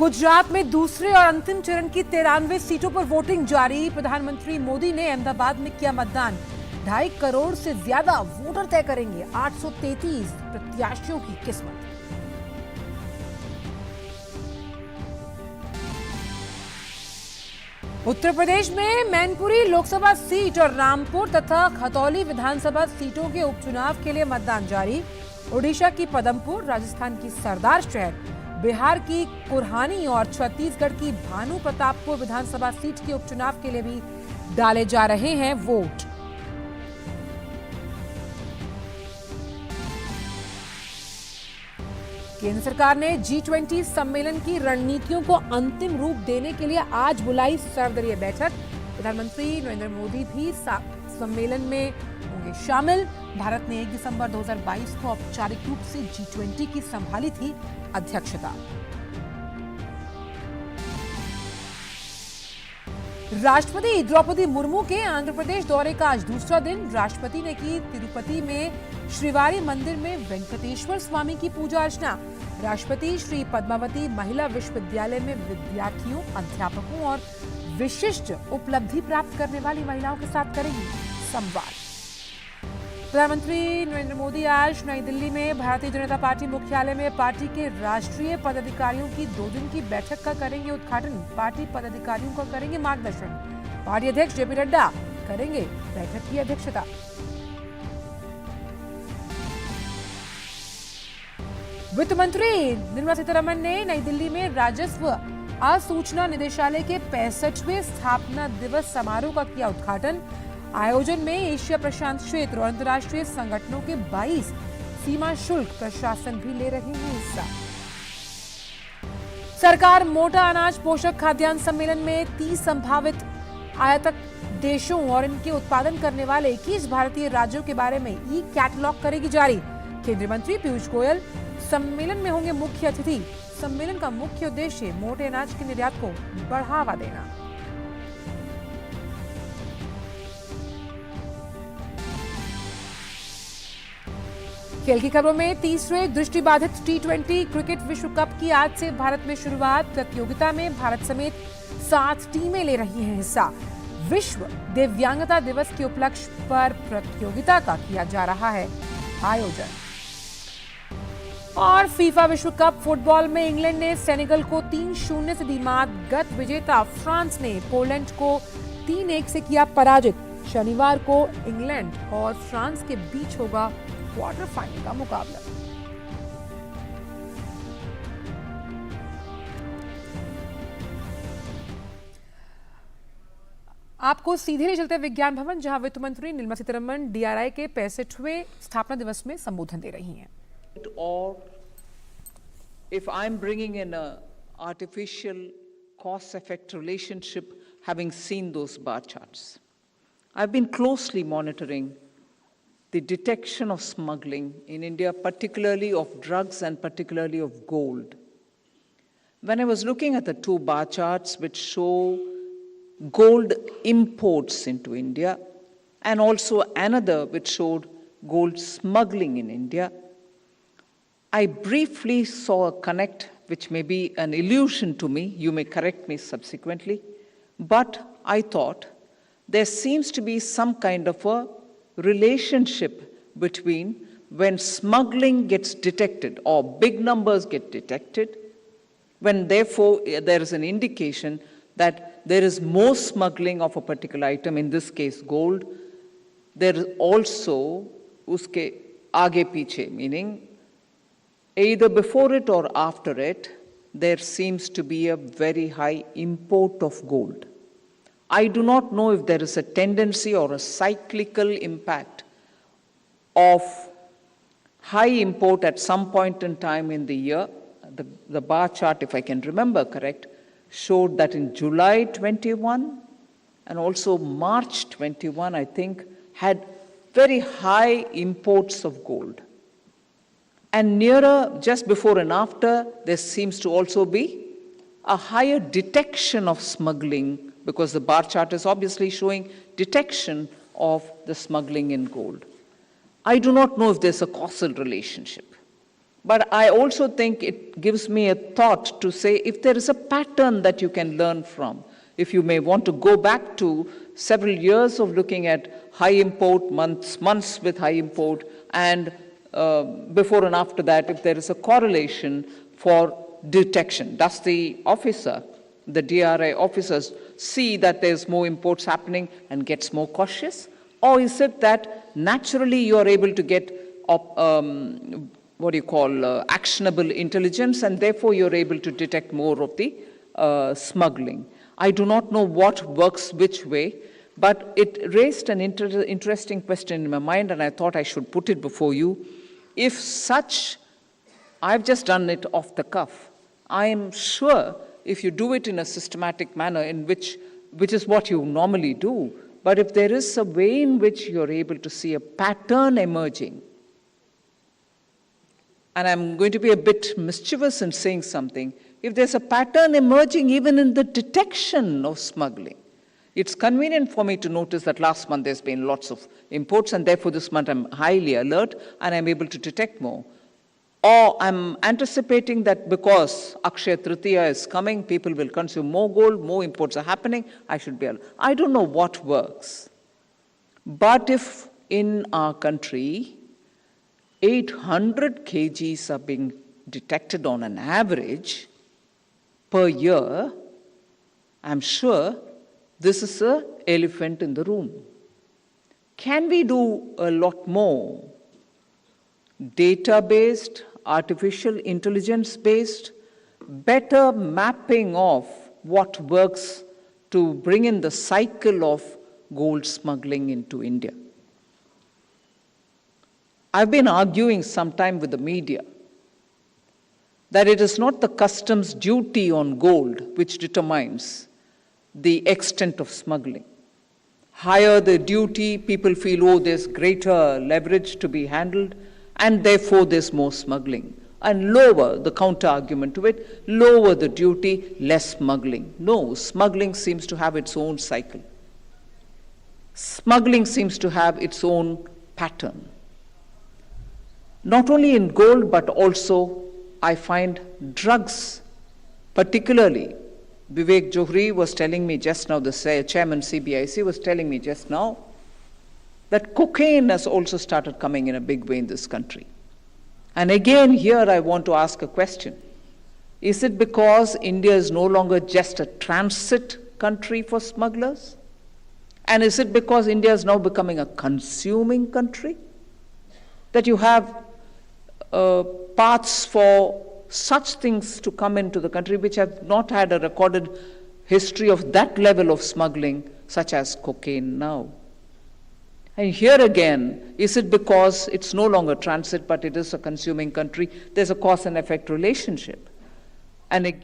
गुजरात में दूसरे और अंतिम चरण की 93 सीटों पर वोटिंग जारी। प्रधानमंत्री मोदी ने अहमदाबाद में किया मतदान। 2.5 करोड़ से ज्यादा वोटर तय करेंगे 833 प्रत्याशियों की किस्मत। उत्तर प्रदेश में मैनपुरी लोकसभा सीट और रामपुर तथा खतौली विधानसभा सीटों के उपचुनाव के लिए मतदान जारी। ओडिशा की पदमपुर, राजस्थान की सरदार शहर, बिहार की कुरहानी और छत्तीसगढ़ की भानु प्रतापपुर विधानसभा सीट के उपचुनाव के लिए भी डाले जा रहे हैं वोट। केंद्र सरकार ने G20 सम्मेलन की रणनीतियों को अंतिम रूप देने के लिए आज बुलाई सर्वदलीय बैठक। प्रधानमंत्री नरेंद्र मोदी भी सम्मेलन में होंगे शामिल। भारत ने 1 दिसंबर 2022 को औपचारिक रूप से G20 की संभाली थी अध्यक्षता। राष्ट्रपति द्रौपदी मुर्मू के आंध्र प्रदेश दौरे का आज दूसरा दिन। राष्ट्रपति ने की तिरुपति में श्रीवारी मंदिर में वेंकटेश्वर स्वामी की पूजा अर्चना। राष्ट्रपति श्री पद्मावती महिला विश्वविद्यालय में विद्यार्थियों, अध्यापकों और विशिष्ट उपलब्धि प्राप्त करने वाली महिलाओं के साथ करेंगी संवाद। प्रधानमंत्री नरेंद्र मोदी आज नई दिल्ली में भारतीय जनता पार्टी मुख्यालय में पार्टी के राष्ट्रीय पदाधिकारियों की 2 दिन की बैठक का करेंगे उद्घाटन। पार्टी पदाधिकारियों का करेंगे मार्गदर्शन। पार्टी अध्यक्ष जेपी नड्डा करेंगे बैठक की अध्यक्षता। वित्त मंत्री निर्मला सीतारमण ने नई दिल्ली में राजस्व असूचना निदेशालय के 65वें स्थापना दिवस समारोह का किया उद्घाटन। आयोजन में एशिया प्रशांत क्षेत्र और अंतर्राष्ट्रीय संगठनों के 22 सीमा शुल्क प्रशासन भी ले रहे हैं हिस्सा। सरकार मोटा अनाज पोषक खाद्यान्न सम्मेलन में 30 संभावित आयातक देशों और इनके उत्पादन करने वाले 21 भारतीय राज्यों के बारे में ई कैटलॉग करेगी जारी। केंद्रीय मंत्री पीयूष गोयल सम्मेलन में होंगे मुख्य अतिथि। सम्मेलन का मुख्य उद्देश्य मोटे अनाज के निर्यात को बढ़ावा देना। खेल की खबरों में तीसरे दृष्टिबाधित T20 क्रिकेट विश्व कप की आज से भारत में शुरुआत। प्रतियोगिता में भारत समेत 7 टीमें ले रही हैं हिस्सा। विश्व दिव्यांगता दिवस के उपलक्ष्य पर प्रतियोगिता का किया जा रहा है आयोजन। और फीफा विश्व कप फुटबॉल में इंग्लैंड ने सेनेगल को 3-0 से दी मात। गत विजेता फ्रांस ने पोलैंड को 3-1 से किया पराजित। शनिवार को इंग्लैंड और फ्रांस के बीच होगा क्वार्टर फाइनल का मुकाबला। आपको सीधे ले चलते विज्ञान भवन, जहां वित्त मंत्री निर्मला सीतारमण DRI के 65वें स्थापना दिवस में संबोधन दे रही हैं। Or if I'm bringing in a artificial cause-effect relationship, having seen those bar charts, I've been closely monitoring the detection of smuggling in India, particularly of drugs and particularly of gold. When I was looking at the 2 bar charts which show gold imports into India and also another which showed gold smuggling in India, I briefly saw a connect which may be an illusion to me. You may correct me subsequently. But I thought there seems to be some kind of a relationship between when smuggling gets detected or big numbers get detected, when therefore there is an indication that there is more smuggling of a particular item, in this case gold, there is also uske aage piche, meaning either before it or after it, there seems to be a very high import of gold. I do not know if there is a tendency or a cyclical impact of high import at some point in time in the year. The bar chart, if I can remember correct, showed that in July 21 and also March 21, I think, had very high imports of gold. And nearer, just before and after, there seems to also be a higher detection of smuggling, because the bar chart is obviously showing detection of the smuggling in gold. I do not know if there's a causal relationship. But I also think it gives me a thought to say if there is a pattern that you can learn from, if you may want to go back to several years of looking at high import, months with high import, and before and after that, if there is a correlation for detection. Does the officer, the DRI officers, see that there's more imports happening and gets more cautious? Or is it that naturally you are able to get actionable intelligence, and therefore you're able to detect more of the smuggling? I do not know what works which way, but it raised an interesting question in my mind, and I thought I should put it before you. If such, I've just done it off the cuff. I am sure if you do it in a systematic manner, in which is what you normally do, but if there is a way in which you're able to see a pattern emerging, and I'm going to be a bit mischievous in saying something, if there's a pattern emerging even in the detection of smuggling, it's convenient for me to notice that last month there's been lots of imports, and therefore this month I'm highly alert and I'm able to detect more. Or I'm anticipating that because Akshaya Tritiya is coming, people will consume more gold, more imports are happening, I should be alert. I don't know what works. But if in our country 800 kgs are being detected on an average per year, I'm sure this is an elephant in the room. Can we do a lot more? Data-based, artificial intelligence-based, better mapping of what works to bring in the cycle of gold smuggling into India. I've been arguing sometime with the media that it is not the customs duty on gold which determines the extent of smuggling. Higher the duty, people feel, oh, there's greater leverage to be handled, and therefore there's more smuggling. And lower, the counter-argument to it, lower the duty, less smuggling. No, smuggling seems to have its own cycle. Smuggling seems to have its own pattern. Not only in gold, but also I find drugs, particularly. Vivek Johri was telling me just now, the chairman CBIC was telling me just now, that cocaine has also started coming in a big way in this country. And again, here I want to ask a question. Is it because India is no longer just a transit country for smugglers? And is it because India is now becoming a consuming country? That you have paths for such things to come into the country which have not had a recorded history of that level of smuggling, such as cocaine now. And here again, is it because it's no longer transit, but it is a consuming country? There's a cause and effect relationship. And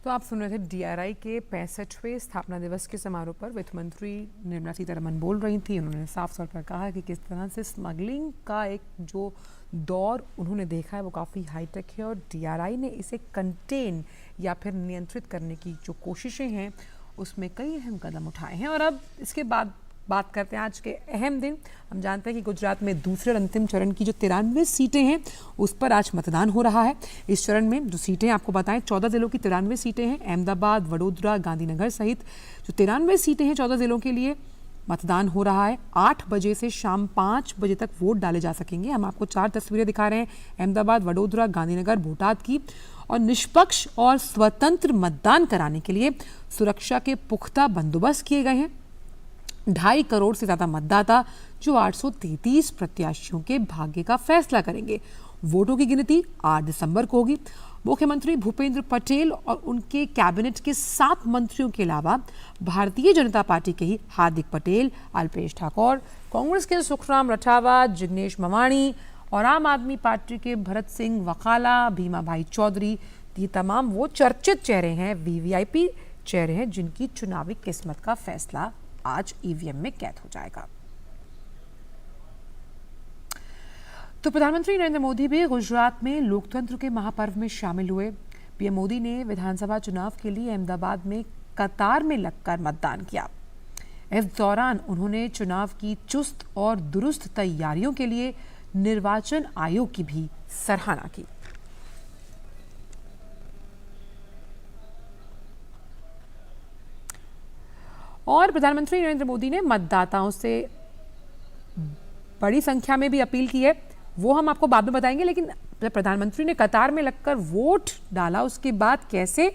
तो आप सुन रहे थे DRI के 65वें स्थापना दिवस के समारोह पर वित्त मंत्री निर्मला सीतारमण बोल रही थी। उन्होंने साफ तौर पर कहा कि किस तरह से स्मगलिंग का एक जो दौर उन्होंने देखा है वो काफ़ी हाईटेक है, और डीआरआई ने इसे कंटेन या फिर नियंत्रित करने की जो कोशिशें हैं उसमें कई अहम कदम उठाए हैं। और अब इसके बाद बात करते हैं आज के अहम दिन। हम जानते हैं कि गुजरात में दूसरे और अंतिम चरण की जो 93 सीटें हैं उस पर आज मतदान हो रहा है। इस चरण में जो सीटें आपको बताएं, 14 जिलों की 93 सीटें हैं। अहमदाबाद, वडोदरा, गांधीनगर सहित जो 93 सीटें हैं 14 जिलों के लिए मतदान हो रहा है। 8 बजे से शाम 5 बजे तक वोट डाले जा सकेंगे। हम आपको 4 तस्वीरें दिखा रहे हैं अहमदाबाद, वडोदरा, गांधीनगर, बोटाद की। और निष्पक्ष और स्वतंत्र मतदान कराने के लिए सुरक्षा के पुख्ता बंदोबस्त किए गए हैं। 2.5 करोड़ से ज़्यादा मतदाता जो 833 प्रत्याशियों के भाग्य का फैसला करेंगे। वोटों की गिनती 8 दिसंबर को होगी। मुख्यमंत्री भूपेंद्र पटेल और उनके कैबिनेट के 7 मंत्रियों के अलावा भारतीय जनता पार्टी के ही हार्दिक पटेल, अल्पेश ठाकोर, कांग्रेस के सुखराम रठावा, जिग्नेश मेवाणी और आम आदमी पार्टी के भरत सिंह वकाला, भीमा भाई चौधरी, ये तमाम वो चर्चित चेहरे हैं, वीवीआईपी चेहरे हैं जिनकी चुनावी किस्मत का फैसला आज ईवीएम में कैद हो जाएगा। तो प्रधानमंत्री नरेंद्र मोदी भी गुजरात में लोकतंत्र के महापर्व में शामिल हुए। पीएम मोदी ने विधानसभा चुनाव के लिए अहमदाबाद में कतार में लगकर मतदान किया। इस दौरान उन्होंने चुनाव की चुस्त और दुरुस्त तैयारियों के लिए निर्वाचन आयोग की भी सराहना की। और प्रधानमंत्री नरेंद्र मोदी ने मतदाताओं से बड़ी संख्या में भी अपील की है, वो हम आपको बाद में बताएंगे। लेकिन जब प्रधानमंत्री ने कतार में लगकर वोट डाला, उसके बाद कैसे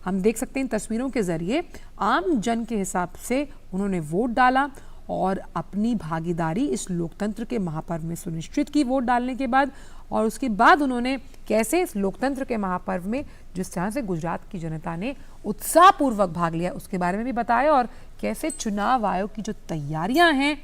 हम देख सकते हैं इन तस्वीरों के जरिए आम जन के हिसाब से उन्होंने वोट डाला और अपनी भागीदारी इस लोकतंत्र के महापर्व में सुनिश्चित की वोट डालने के बाद। और उसके बाद उन्होंने कैसे इस लोकतंत्र के महापर्व में जिस तरह से गुजरात की जनता ने उत्साहपूर्वक भाग लिया उसके बारे में भी बताया, और कैसे चुनाव आयोग की जो तैयारियां हैं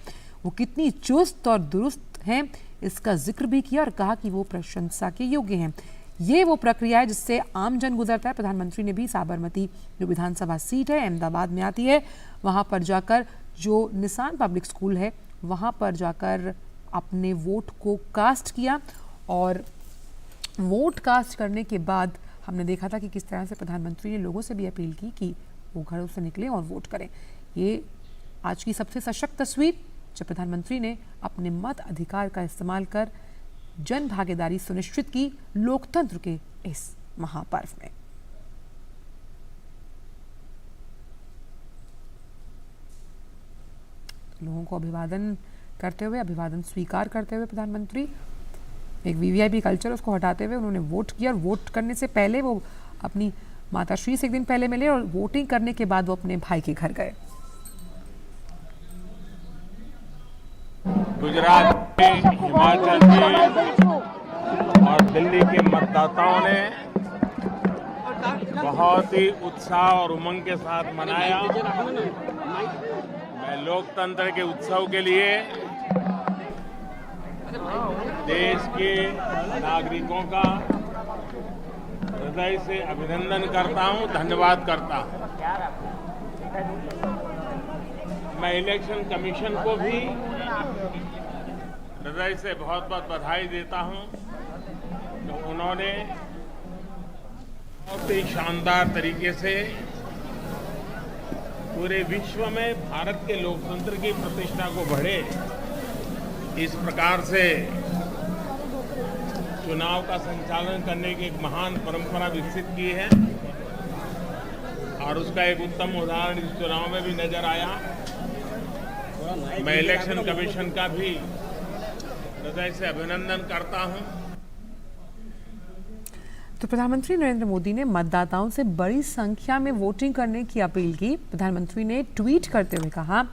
वो कितनी चुस्त और दुरुस्त हैं इसका जिक्र भी किया और कहा कि वो प्रशंसा के योग्य हैं। ये वो प्रक्रिया है जिससे आम जन गुजरता है। प्रधानमंत्री ने भी साबरमती जो विधानसभा सीट है अहमदाबाद में आती है, वहां पर जाकर जो निशान पब्लिक स्कूल है वहां पर जाकर अपने वोट को कास्ट किया। और वोट कास्ट करने के बाद हमने देखा था कि किस तरह से प्रधानमंत्री ने लोगों से भी अपील की कि वो घरों से निकलें और वोट करें। ये आज की सबसे सशक्त तस्वीर जब प्रधानमंत्री ने अपने मत अधिकार का इस्तेमाल कर जन भागीदारी सुनिश्चित की लोकतंत्र के इस महापर्व में। लोगों को अभिवादन करते हुए, अभिवादन स्वीकार करते हुए प्रधानमंत्री एक वीवीआईपी कल्चर उसको हटाते हुए उन्होंने वोट किया। और वोट करने से पहले वो अपनी माताश्री से एक दिन पहले मिले और वोटिंग करने के बाद वो अपने भाई के घर गए। गुजरात के, हिमाचल के और दिल्ली के मतदाताओं ने बहुत ही उत्साह और उमंग के साथ मनाया। मैं लोकतंत्र के उत्सव के लिए देश के नागरिकों का हृदय से अभिनंदन करता हूं, धन्यवाद करता हूं। मैं इलेक्शन कमीशन को भी हृदय से बहुत बहुत बधाई देता हूं कि उन्होंने बहुत ही शानदार तरीके से पूरे विश्व में भारत के लोकतंत्र की प्रतिष्ठा को बढ़े इस प्रकार से चुनाव का संचालन करने की एक महान परंपरा विकसित की है। और उसका एक उत्तम उदाहरण इस चुनाव में भी नजर आया। मैं इलेक्शन कमीशन का भी हृदय से अभिनंदन करता हूं। तो प्रधानमंत्री नरेंद्र मोदी ने मतदाताओं से बड़ी संख्या में वोटिंग करने की अपील की। प्रधानमंत्री ने ट्वीट करते हुए कहा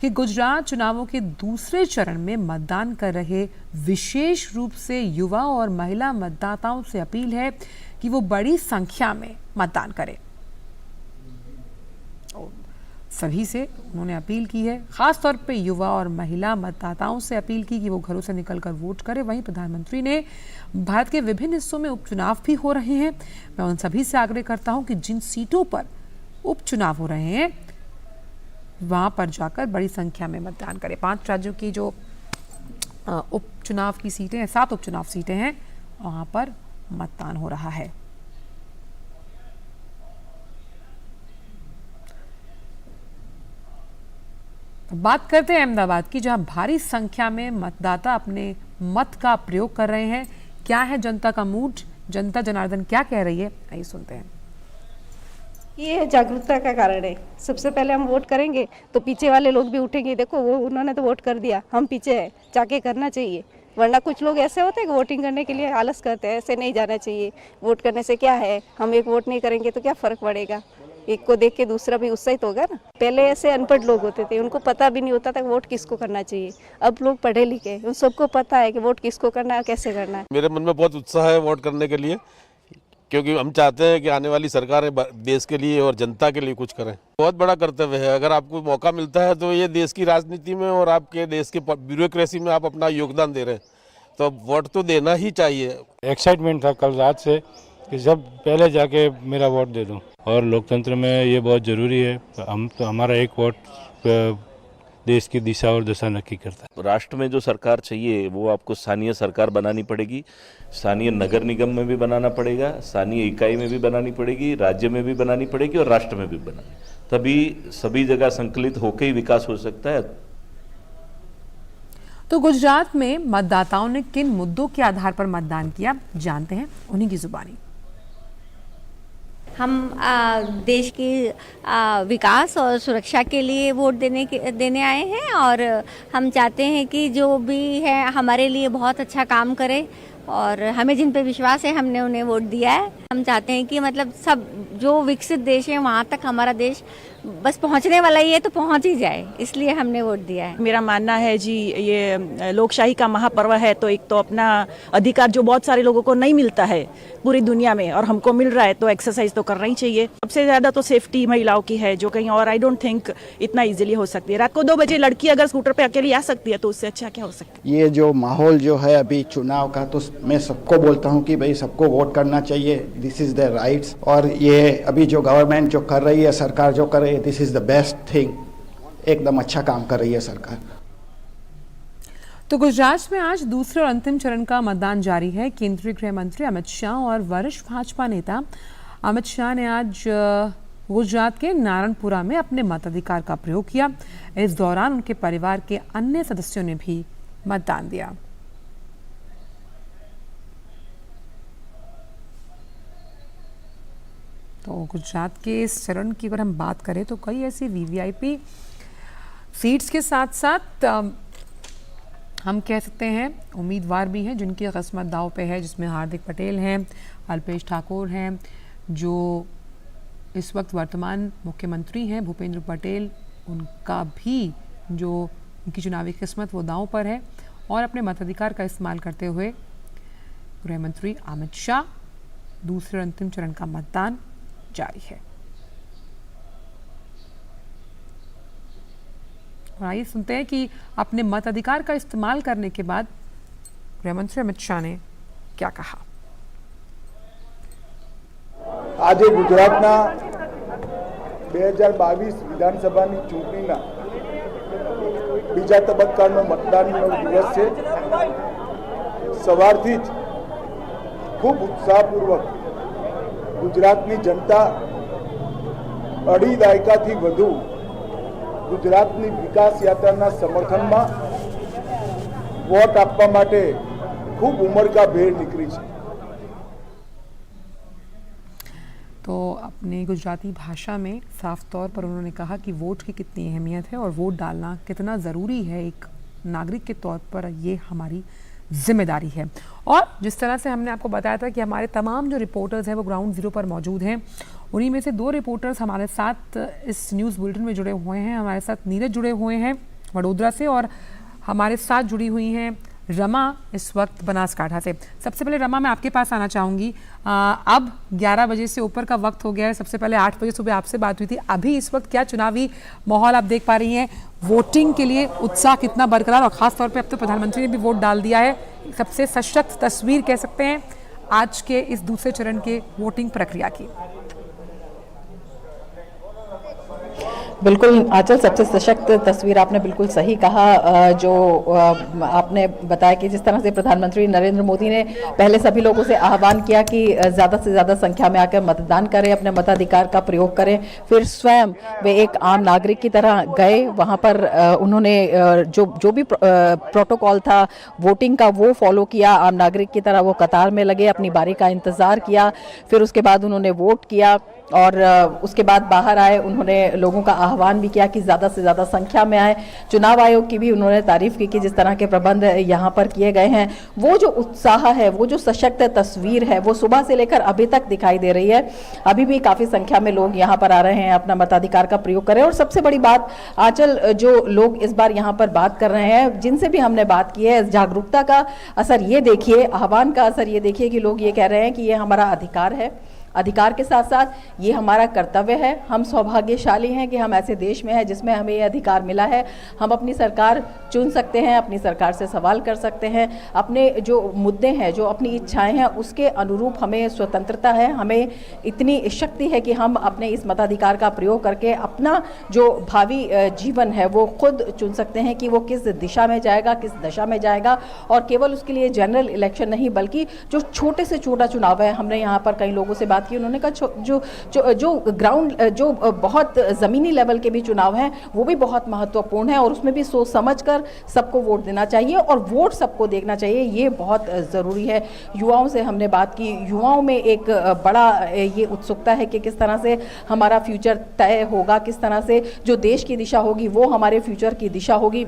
कि गुजरात चुनावों के दूसरे चरण में मतदान कर रहे विशेष रूप से युवा और महिला मतदाताओं से अपील है कि वो बड़ी संख्या में मतदान करें। सभी से उन्होंने अपील की है, खासतौर पे युवा और महिला मतदाताओं से अपील की कि वो घरों से निकलकर वोट करें। वहीं प्रधानमंत्री ने भारत के विभिन्न हिस्सों में उपचुनाव भी हो रहे हैं, मैं उन सभी से आग्रह करता हूं कि जिन सीटों पर उपचुनाव हो रहे हैं वहां पर जाकर बड़ी संख्या में मतदान करें। 5 राज्यों की जो उपचुनाव की सीटें हैं, 7 उपचुनाव सीटें हैं, वहां पर मतदान हो रहा है। बात करते हैं अहमदाबाद की, जहां भारी संख्या में मतदाता अपने मत का प्रयोग कर रहे हैं। क्या है जनता का मूड, जनता जनार्दन क्या कह रही है, आइए सुनते हैं। ये जागरूकता का कारण है। सबसे पहले हम वोट करेंगे तो पीछे वाले लोग भी उठेंगे, देखो वो उन्होंने तो वोट कर दिया, हम पीछे हैं, जाके करना चाहिए। वरना कुछ लोग ऐसे होते हैं कि वोटिंग करने के लिए आलस करते हैं, ऐसे नहीं जाना चाहिए। वोट करने से क्या है, हम एक वोट नहीं करेंगे तो क्या फर्क पड़ेगा, एक को देख के दूसरा भी उत्साहित होगा ना। पहले ऐसे अनपढ़ लोग होते थे, उनको पता भी नहीं होता था वोट किसको करना चाहिए। अब लोग पढ़े लिखे, उन सबको पता है कि वोट किसको करना है, कैसे करना है। मेरे मन में बहुत उत्साह है वोट करने के लिए, क्योंकि हम चाहते हैं कि आने वाली सरकार देश के लिए और जनता के लिए कुछ करें। बहुत बड़ा कर्तव्य है, अगर आपको मौका मिलता है तो ये देश की राजनीति में और आपके देश के ब्यूरोक्रेसी में आप अपना योगदान दे रहे हैं, तो वोट तो देना ही चाहिए। एक्साइटमेंट था कल रात से कि जब पहले जाके मेरा वोट दे दूं, और लोकतंत्र में ये बहुत ज़रूरी है। हम तो हमारा एक वोट देश की दिशा और दशा नक्की करता है। राष्ट्र में जो सरकार चाहिए वो आपको स्थानीय सरकार बनानी पड़ेगी, स्थानीय नगर निगम में भी बनाना पड़ेगा, स्थानीय इकाई में भी बनानी पड़ेगी, राज्य में भी बनानी पड़ेगी और राष्ट्र में भी बनानी, तभी सभी जगह संकलित होकर ही विकास हो सकता है। तो गुजरात में मतदाताओं ने किन मुद्दों के आधार पर मतदान किया, जानते हैं उन्हीं की जुबानी। हम देश की विकास और सुरक्षा के लिए वोट देने आए हैं और हम चाहते हैं कि जो भी है हमारे लिए बहुत अच्छा काम करे और हमें जिन पे विश्वास है हमने उन्हें वोट दिया है। हम चाहते हैं कि मतलब सब जो विकसित देश है वहाँ तक हमारा देश बस पहुँचने वाला ही है तो पहुँच ही जाए, इसलिए हमने वोट दिया है। मेरा मानना है जी, ये लोकशाही का महापर्व है तो एक तो अपना अधिकार जो बहुत सारे लोगों को नहीं मिलता है पूरी दुनिया में और हमको मिल रहा है तो एक्सरसाइज तो करना ही चाहिए। सबसे ज़्यादा तो सेफ्टी महिलाओं की है जो कहीं और आई डोंट थिंक इतना इजीली हो सकती है। रात को 2 बजे लड़की अगर स्कूटर पे अकेली आ सकती है तो उससे अच्छा क्या हो सकता है। ये जो माहौल जो है अभी चुनाव का, तो मैं सबको बोलता हूँ कि भाई सबको वोट करना चाहिए, दिस इज़ द राइट्स। और ये अभी जो गवर्नमेंट जो कर रही है, सरकार जो कर रही है, this is the best thing, एकदम अच्छा काम कर रही है सरकार। तो गुजरात में आज दूसरे और अंतिम चरण का मतदान जारी है। केंद्रीय गृह मंत्री अमित शाह और वरिष्ठ भाजपा नेता अमित शाह ने आज गुजरात के नारायणपुरा में अपने मताधिकार का प्रयोग किया। इस दौरान उनके परिवार के अन्य सदस्यों ने भी मतदान दिया। तो गुजरात के इस चरण की अगर हम बात करें तो कई ऐसी वीवीआईपी सीट्स के साथ साथ हम कह सकते हैं उम्मीदवार भी हैं जिनकी किस्मत दांव पे है, जिसमें हार्दिक पटेल हैं, अल्पेश ठाकुर हैं, जो इस वक्त वर्तमान मुख्यमंत्री हैं भूपेंद्र पटेल, उनका भी जो उनकी चुनावी किस्मत वो दांव पर है। और अपने मताधिकार का इस्तेमाल करते हुए गृह मंत्री अमित शाह, दूसरे और अंतिम चरण का मतदान जारी है। और आइए सुनते हैं कि अपने मताधिकार का इस्तेमाल करने के बाद गृह मंत्री अमित शाह ने क्या कहा। आज गुजरातना 2022 विधानसभाની ચૂંટણીના બીજા તબક્કાનો મતદાનનો દિવસ છે। સવારથી જ ખૂબ ઉત્સાહપૂર્વક ગુજરાતની જનતા અઢી દાયકાથી વધુ ગુજરાતની વિકાસ યાત્રાના સમર્થનમાં વોટ આપવા માટે ખૂબ ઉમળકાભેર નીકળી છે। तो अपनी गुजराती भाषा में साफ तौर पर उन्होंने कहा कि वोट की कितनी अहमियत है और वोट डालना कितना ज़रूरी है एक नागरिक के तौर पर, ये हमारी जिम्मेदारी है। और जिस तरह से हमने आपको बताया था कि हमारे तमाम जो रिपोर्टर्स हैं वो ग्राउंड ज़ीरो पर मौजूद हैं, उन्हीं में से 2 रिपोर्टर्स हमारे साथ इस न्यूज़ बुलेटिन में जुड़े हुए हैं। हमारे साथ नीरज जुड़े हुए हैं वडोदरा से और हमारे साथ जुड़ी हुई हैं रमा इस वक्त बनासकांठा से। सबसे पहले रमा, मैं आपके पास आना चाहूँगी। अब 11 बजे से ऊपर का वक्त हो गया है, सबसे पहले 8 बजे सुबह आपसे बात हुई थी। अभी इस वक्त क्या चुनावी माहौल आप देख पा रही हैं? वोटिंग के लिए उत्साह कितना बरकरार, और ख़ास तौर पे अब तो प्रधानमंत्री ने भी वोट डाल दिया है। सबसे सशक्त तस्वीर कह सकते हैं आज के इस दूसरे चरण के वोटिंग प्रक्रिया की। बिल्कुल आंचल, सबसे सशक्त तस्वीर आपने बिल्कुल सही कहा। जो आपने बताया कि जिस तरह से प्रधानमंत्री नरेंद्र मोदी ने पहले सभी लोगों से आह्वान किया कि ज़्यादा से ज़्यादा संख्या में आकर मतदान करें, अपने मताधिकार का प्रयोग करें, फिर स्वयं वे एक आम नागरिक की तरह गए वहाँ पर। उन्होंने जो भी प्रोटोकॉल था वोटिंग का वो फॉलो किया, आम नागरिक की तरह वो कतार में लगे, अपनी बारी का इंतज़ार किया, फिर उसके बाद उन्होंने वोट किया और उसके बाद बाहर आए। उन्होंने लोगों का आह्वान भी किया कि ज़्यादा से ज़्यादा संख्या में आए। चुनाव आयोग की भी उन्होंने तारीफ की कि जिस तरह के प्रबंध यहाँ पर किए गए हैं, वो जो उत्साह है, वो जो सशक्त तस्वीर है, वो सुबह से लेकर अभी तक दिखाई दे रही है। अभी भी काफ़ी संख्या में लोग यहाँ पर आ रहे हैं, अपना मताधिकार का प्रयोग करें। और सबसे बड़ी बात आंचल, जो लोग इस बार यहाँ पर बात कर रहे हैं, जिनसे भी हमने बात की है, जागरूकता का असर ये देखिए, आह्वान का असर ये देखिए कि लोग ये कह रहे हैं कि ये हमारा अधिकार है, अधिकार के साथ साथ ये हमारा कर्तव्य है। हम सौभाग्यशाली हैं कि हम ऐसे देश में हैं जिसमें हमें ये अधिकार मिला है। हम अपनी सरकार चुन सकते हैं, अपनी सरकार से सवाल कर सकते हैं, अपने जो मुद्दे हैं, जो अपनी इच्छाएं हैं, उसके अनुरूप हमें स्वतंत्रता है, हमें इतनी शक्ति है कि हम अपने इस मताधिकार का प्रयोग करके अपना जो भावी जीवन है वो खुद चुन सकते हैं कि वो किस दिशा में जाएगा, किस दशा में जाएगा। और केवल उसके लिए जनरल इलेक्शन नहीं, बल्कि जो छोटे से छोटा चुनाव है, हमने यहाँ पर कई लोगों से बात बात की। उन्होंने कहा जो ग्राउंड जो बहुत ज़मीनी लेवल के भी चुनाव हैं वो भी बहुत महत्वपूर्ण है और उसमें भी सोच समझ कर सबको वोट देना चाहिए और वोट सबको देखना चाहिए, ये बहुत ज़रूरी है। युवाओं से हमने बात की, युवाओं में एक बड़ा ये उत्सुकता है कि किस तरह से हमारा फ्यूचर तय होगा, किस तरह से जो देश की दिशा होगी वो हमारे फ्यूचर की दिशा होगी।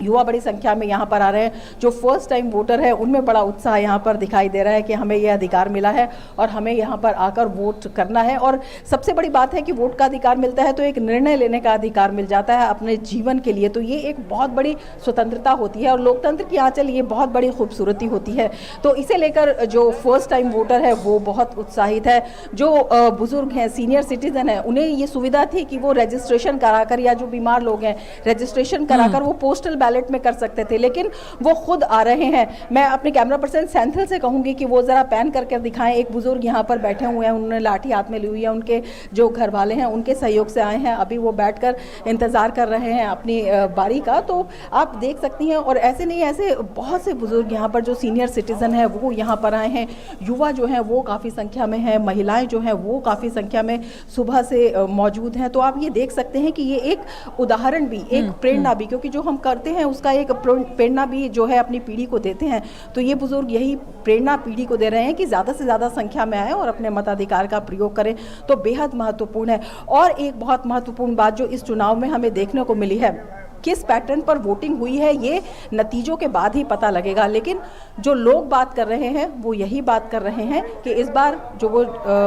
युवा बड़ी संख्या में यहाँ पर आ रहे हैं। जो फर्स्ट टाइम वोटर है उनमें बड़ा उत्साह यहाँ पर दिखाई दे रहा है कि हमें यह अधिकार मिला है और हमें यहाँ पर आकर वोट करना है। और सबसे बड़ी बात है कि वोट का अधिकार मिलता है तो एक निर्णय लेने का अधिकार मिल जाता है अपने जीवन के लिए, तो ये एक बहुत बड़ी स्वतंत्रता होती है और लोकतंत्र की आंचल ये बहुत बड़ी खूबसूरती होती है। तो इसे लेकर जो फर्स्ट टाइम वोटर है वो बहुत उत्साहित है। जो बुजुर्ग हैं, सीनियर सिटीजन हैं, उन्हें ये सुविधा थी कि वो रजिस्ट्रेशन कराकर या जो बीमार लोग हैं रजिस्ट्रेशन कराकर वो पोस्टल बैलेट में कर सकते थे, लेकिन वो खुद आ रहे हैं। मैं अपने कैमरा पर्सन सेंथिल से कहूंगी कि वो जरा पैन करके दिखाएं। एक बुजुर्ग यहाँ पर बैठे हुए हैं, उन्होंने लाठी हाथ में ली हुई है, उनके जो घर वाले हैं उनके सहयोग से आए हैं, अभी वो बैठकर इंतजार कर रहे हैं अपनी बारी का। तो आप देख सकती हैं और ऐसे नहीं ऐसे बहुत से बुजुर्ग यहाँ पर जो सीनियर सिटीजन है वो यहाँ पर आए हैं। युवा जो है वो काफ़ी संख्या में है, महिलाएं जो हैं वो काफ़ी संख्या में सुबह से मौजूद हैं। तो आप ये देख सकते हैं कि ये एक उदाहरण भी, एक प्रेरणा भी, क्योंकि जो हम करते हैं उसका एक प्रेरणा भी जो है अपनी पीढ़ी को देते हैं। तो ये बुजुर्ग यही प्रेरणा पीढ़ी को दे रहे हैं कि ज़्यादा से ज़्यादा संख्या में आए और अपने मताधिकार का प्रयोग करें, तो बेहद महत्वपूर्ण है। और एक बहुत महत्वपूर्ण बात जो इस चुनाव में हमें देखने को मिली है, किस पैटर्न पर वोटिंग हुई है ये नतीजों के बाद ही पता लगेगा, लेकिन जो लोग बात कर रहे हैं वो यही बात कर रहे हैं कि इस बार जो वो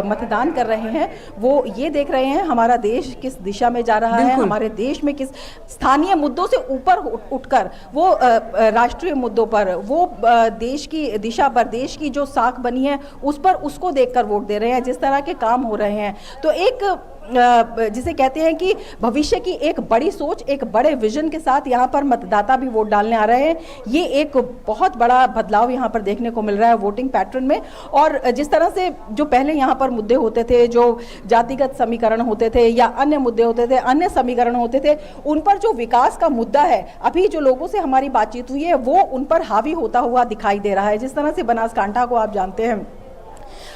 मतदान कर रहे हैं वो ये देख रहे हैं हमारा देश किस दिशा में जा रहा है, हमारे देश में किस स्थानीय मुद्दों से ऊपर उठकर वो राष्ट्रीय मुद्दों पर, वो देश की दिशा पर, देश की जो साख बनी है उस पर, उसको देखकर वोट दे रहे हैं, जिस तरह के काम हो रहे हैं। तो एक जिसे कहते हैं कि भविष्य की एक बड़ी सोच, एक बड़े विजन के साथ यहाँ पर मतदाता भी वोट डालने आ रहे हैं। ये एक बहुत बड़ा बदलाव यहाँ पर देखने को मिल रहा है वोटिंग पैटर्न में। और जिस तरह से जो पहले यहाँ पर मुद्दे होते थे, जो जातिगत समीकरण होते थे या अन्य मुद्दे होते थे, अन्य समीकरण होते थे, उन पर जो विकास का मुद्दा है, अभी जो लोगों से हमारी बातचीत हुई है वो उन पर हावी होता हुआ दिखाई दे रहा है। जिस तरह से बनासकांठा को आप जानते हैं,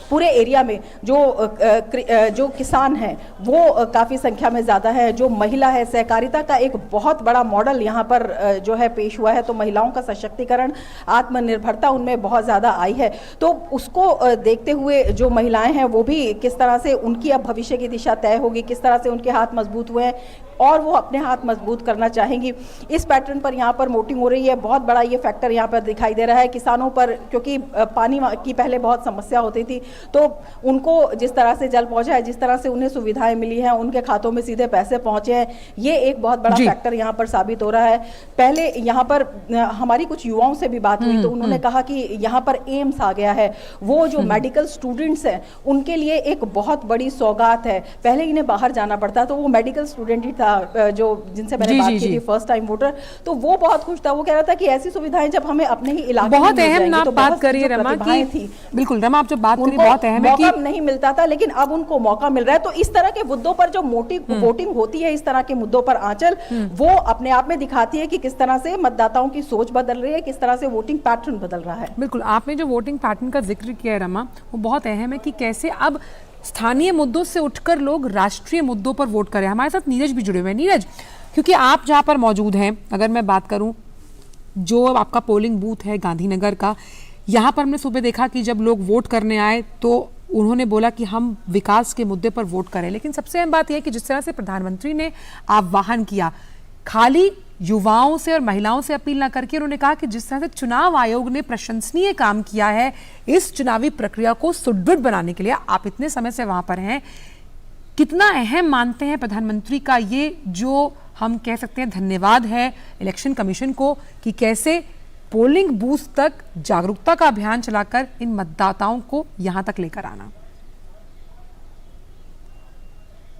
पूरे एरिया में जो किसान हैं वो काफ़ी संख्या में ज़्यादा है, जो महिला है, सहकारिता का एक बहुत बड़ा मॉडल यहाँ पर जो है पेश हुआ है। तो महिलाओं का सशक्तिकरण, आत्मनिर्भरता उनमें बहुत ज़्यादा आई है। तो उसको देखते हुए जो महिलाएं हैं वो भी किस तरह से उनकी अब भविष्य की दिशा तय होगी, किस तरह से उनके हाथ मजबूत हुए हैं और वो अपने हाथ मजबूत करना चाहेंगी, इस पैटर्न पर यहाँ पर वोटिंग हो रही है। बहुत बड़ा ये फैक्टर यहाँ पर दिखाई दे रहा है किसानों पर, क्योंकि पानी की पहले बहुत समस्या होती थी, तो उनको जिस तरह से जल पहुँचा है, जिस तरह से उन्हें सुविधाएं मिली हैं, उनके खातों में सीधे पैसे पहुँचे हैं, ये एक बहुत बड़ा फैक्टर यहाँ पर साबित हो रहा है। पहले यहाँ पर हमारी कुछ युवाओं से भी बात हुई तो उन्होंने कहा कि यहाँ पर एम्स आ गया है, वो जो मेडिकल स्टूडेंट्स हैं उनके लिए एक बहुत बड़ी सौगात है। पहले इन्हें बाहर जाना पड़ता, तो वो मेडिकल स्टूडेंट ही था जो जिनसे मैंने बात की थी, फर्स्ट टाइम वोटर, तो वो बहुत खुश था। वो कह रहा था कि ऐसी सुविधाएं जब हमें अपने ही इलाके बहुत में अहम आप बात करिए रमा की, बिल्कुल रमा आप जो बात करिए बहुत अहम है कि नहीं मिलता था, लेकिन अब उनको मौका मिल रहा है। तो इस तरह के मुद्दों पर जो वोटिंग होती है, इस तरह के मुद्दों पर आंचल वो अपने आप में दिखाती है कि किस तरह से मतदाताओं की सोच बदल रही है, किस तरह से वोटिंग पैटर्न बदल रहा है। बिल्कुल, आपने जो वोटिंग पैटर्न का जिक्र किया है रमा, वो बहुत अहम है कि कैसे अब स्थानीय मुद्दों से उठकर लोग राष्ट्रीय मुद्दों पर वोट करें। हमारे साथ नीरज भी जुड़े हुए हैं। नीरज, क्योंकि आप जहाँ पर मौजूद हैं, अगर मैं बात करूँ जो आपका पोलिंग बूथ है गांधीनगर का, यहाँ पर हमने सुबह देखा कि जब लोग वोट करने आए तो उन्होंने बोला कि हम विकास के मुद्दे पर वोट करें। लेकिन सबसे अहम बात यह है कि जिस तरह से प्रधानमंत्री ने आह्वान किया, खाली युवाओं से और महिलाओं से अपील ना करके उन्होंने कहा कि जिस तरह से चुनाव आयोग ने प्रशंसनीय काम किया है इस चुनावी प्रक्रिया को सुदृढ़ बनाने के लिए, आप इतने समय से वहां पर हैं, कितना अहम मानते हैं प्रधानमंत्री का ये जो हम कह सकते हैं धन्यवाद है इलेक्शन कमीशन को कि कैसे पोलिंग बूथ तक जागरूकता का अभियान चलाकर इन मतदाताओं को यहां तक लेकर आना?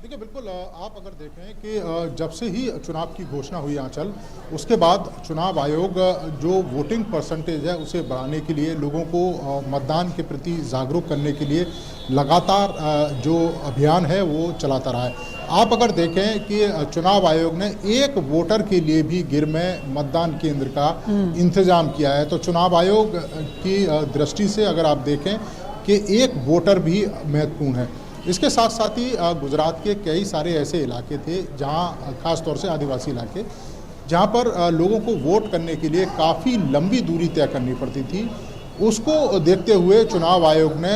देखिए, बिल्कुल आप अगर देखें कि जब से ही चुनाव की घोषणा हुई आंचल, उसके बाद चुनाव आयोग जो वोटिंग परसेंटेज है उसे बढ़ाने के लिए, लोगों को मतदान के प्रति जागरूक करने के लिए लगातार जो अभियान है वो चलाता रहा है। आप अगर देखें कि चुनाव आयोग ने एक वोटर के लिए भी गिर में मतदान केंद्र का इंतजाम किया है। तो चुनाव आयोग की दृष्टि से अगर आप देखें कि एक वोटर भी महत्वपूर्ण है। इसके साथ साथ ही गुजरात के कई सारे ऐसे इलाके थे जहां खास तौर से आदिवासी इलाके, जहां पर लोगों को वोट करने के लिए काफ़ी लंबी दूरी तय करनी पड़ती थी। उसको देखते हुए चुनाव आयोग ने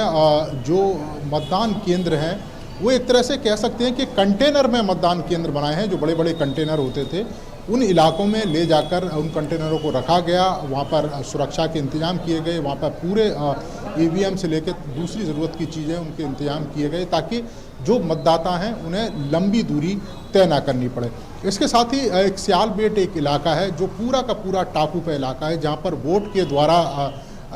जो मतदान केंद्र हैं वो एक तरह से कह सकते हैं कि कंटेनर में मतदान केंद्र बनाए हैं। जो बड़े बड़े कंटेनर होते थे उन इलाकों में ले जाकर उन कंटेनरों को रखा गया, वहाँ पर सुरक्षा के इंतजाम किए गए, वहाँ पर पूरे ईवीएम से लेकर दूसरी ज़रूरत की चीज़ें उनके इंतजाम किए गए ताकि जो मतदाता हैं उन्हें लंबी दूरी तय ना करनी पड़े। इसके साथ ही एक सियालबेट एक इलाका है जो पूरा का पूरा टापू का इलाका है, जहाँ पर वोट के द्वारा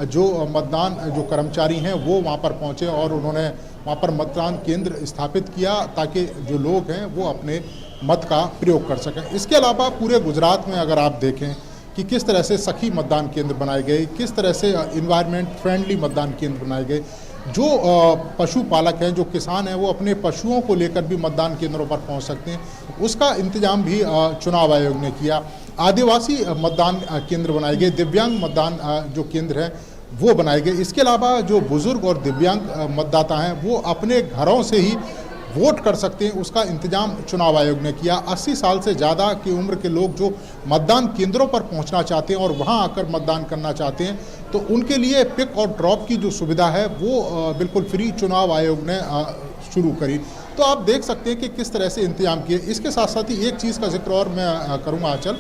जो मतदान जो कर्मचारी हैं वो वहाँ पर पहुँचे और उन्होंने वहाँ पर मतदान केंद्र स्थापित किया ताकि जो लोग हैं वो अपने मत का प्रयोग कर सकें। इसके अलावा पूरे गुजरात में अगर आप देखें कि किस तरह से सखी मतदान केंद्र बनाए गए, किस तरह से इन्वायरमेंट फ्रेंडली मतदान केंद्र बनाए गए। जो पशुपालक हैं, जो किसान हैं, वो अपने पशुओं को लेकर भी मतदान केंद्रों पर पहुंच सकते हैं, उसका इंतजाम भी चुनाव आयोग ने किया। आदिवासी मतदान केंद्र बनाए गए, दिव्यांग मतदान जो केंद्र हैं वो बनाए गए। इसके अलावा जो बुजुर्ग और दिव्यांग मतदाता हैं वो अपने घरों से ही वोट कर सकते हैं, उसका इंतजाम चुनाव आयोग ने किया। 80 साल से ज़्यादा की उम्र के लोग जो मतदान केंद्रों पर पहुंचना चाहते हैं और वहां आकर मतदान करना चाहते हैं तो उनके लिए पिक और ड्रॉप की जो सुविधा है वो बिल्कुल फ्री चुनाव आयोग ने शुरू करी। तो आप देख सकते हैं कि किस तरह से इंतजाम किए। इसके साथ साथ ही एक चीज़ का जिक्र और मैं करूँगा आंचल,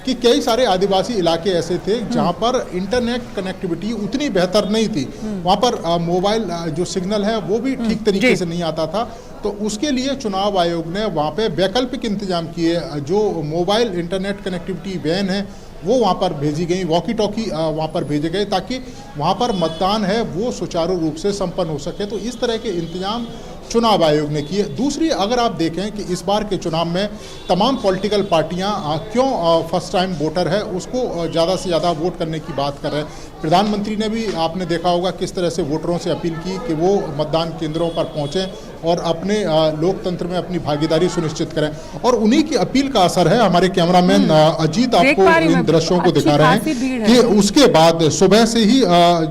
कि कई सारे आदिवासी इलाके ऐसे थे जहां पर इंटरनेट कनेक्टिविटी उतनी बेहतर नहीं थी, वहां पर मोबाइल जो सिग्नल है वो भी ठीक तरीके से नहीं आता था। तो उसके लिए चुनाव आयोग ने वहां पे वैकल्पिक इंतजाम किए। जो मोबाइल इंटरनेट कनेक्टिविटी वैन है वो वहाँ पर भेजी गई, वॉकी टॉकी वहाँ पर भेजे गए ताकि वहाँ पर मतदान है वो सुचारू रूप से संपन्न हो सके। तो इस तरह के इंतजाम चुनाव आयोग ने किए। दूसरी अगर आप देखें कि इस बार के चुनाव में तमाम पॉलिटिकल पार्टियां क्यों फर्स्ट टाइम वोटर है उसको ज़्यादा से ज़्यादा वोट करने की बात कर रहे हैं। प्रधानमंत्री ने भी आपने देखा होगा किस तरह से वोटरों से अपील की कि वो मतदान केंद्रों पर पहुँचें और अपने लोकतंत्र में अपनी भागीदारी सुनिश्चित करें। और उन्हीं की अपील का असर है। हमारे कैमरामैन अजीत आपको इन दृश्यों को दिखा रहे हैं कि उसके बाद सुबह से ही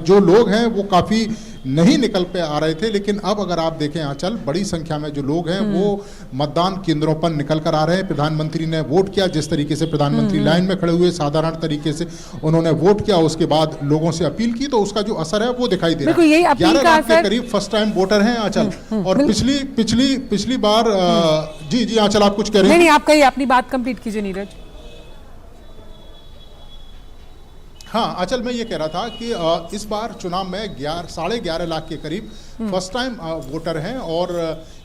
जो लोग हैं वो काफ़ी नहीं निकल पे आ रहे थे, लेकिन अब अगर आप देखें आंचल, बड़ी संख्या में जो लोग हैं वो मतदान केंद्रों पर निकल कर आ रहे हैं। प्रधानमंत्री ने वोट किया, जिस तरीके से प्रधानमंत्री लाइन में खड़े हुए साधारण तरीके से उन्होंने वोट किया, उसके बाद लोगों से अपील की, तो उसका जो असर है वो दिखाई दे रहा है। 11 लाख के करीब फर्स्ट टाइम वोटर हैं आंचल। और पिछली बार जी आंचल आप कुछ कह रहे हैं? नहीं, आप कहिए, अपनी बात कंप्लीट कीजिए नीरज। हाँ आंचल, मैं ये कह रहा था कि इस बार चुनाव में 11.5 लाख के करीब फर्स्ट टाइम वोटर हैं और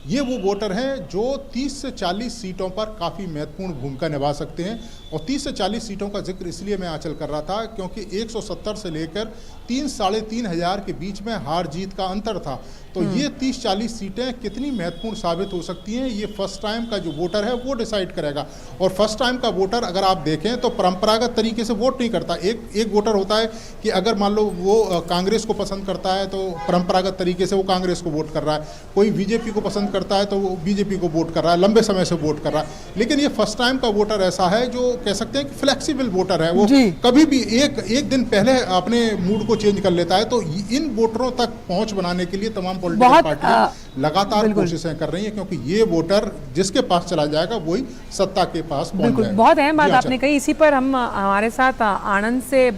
ये वो वोटर हैं जो 30 से 40 सीटों पर काफ़ी महत्वपूर्ण भूमिका निभा सकते हैं। और 30 से 40 सीटों का जिक्र इसलिए मैं आंचल कर रहा था क्योंकि 170 से लेकर 3-3.5 हजार के बीच में हार जीत का अंतर था। तो ये 30-40 सीटें कितनी महत्वपूर्ण साबित हो सकती हैं, ये फर्स्ट टाइम का जो वोटर है वो डिसाइड करेगा। और फर्स्ट टाइम का वोटर अगर आप देखें तो परंपरागत तरीके से वोट नहीं करता। एक वोटर होता है कि अगर मान लो वो कांग्रेस को पसंद करता है तो परंपरागत तरीके से वो कांग्रेस को वोट कर रहा है, कोई बीजेपी को पसंद करता है तो वो बीजेपी को वोट कर रहा है, लंबे समय से वोट कर रहा है। लेकिन ये फर्स्ट टाइम का वोटर ऐसा है जो कह सकते हैं कि फ्लेक्सिबल वोटर है, वो कभी भी एक दिन पहले अपने मूड को चेंज कर लेता है। तो इन वोटरों तक पहुंच बनाने के लिए तमाम पॉलिटिकल पार्टियां लगातार कोशिशें कर रही हैं, क्योंकि ये वोटर जिसके पास चला जाएगा वही सत्ता के पास पहुंच जाएगा। बहुत अहम बात आपने कही। इसी पर हम हमारे साथ आनंद से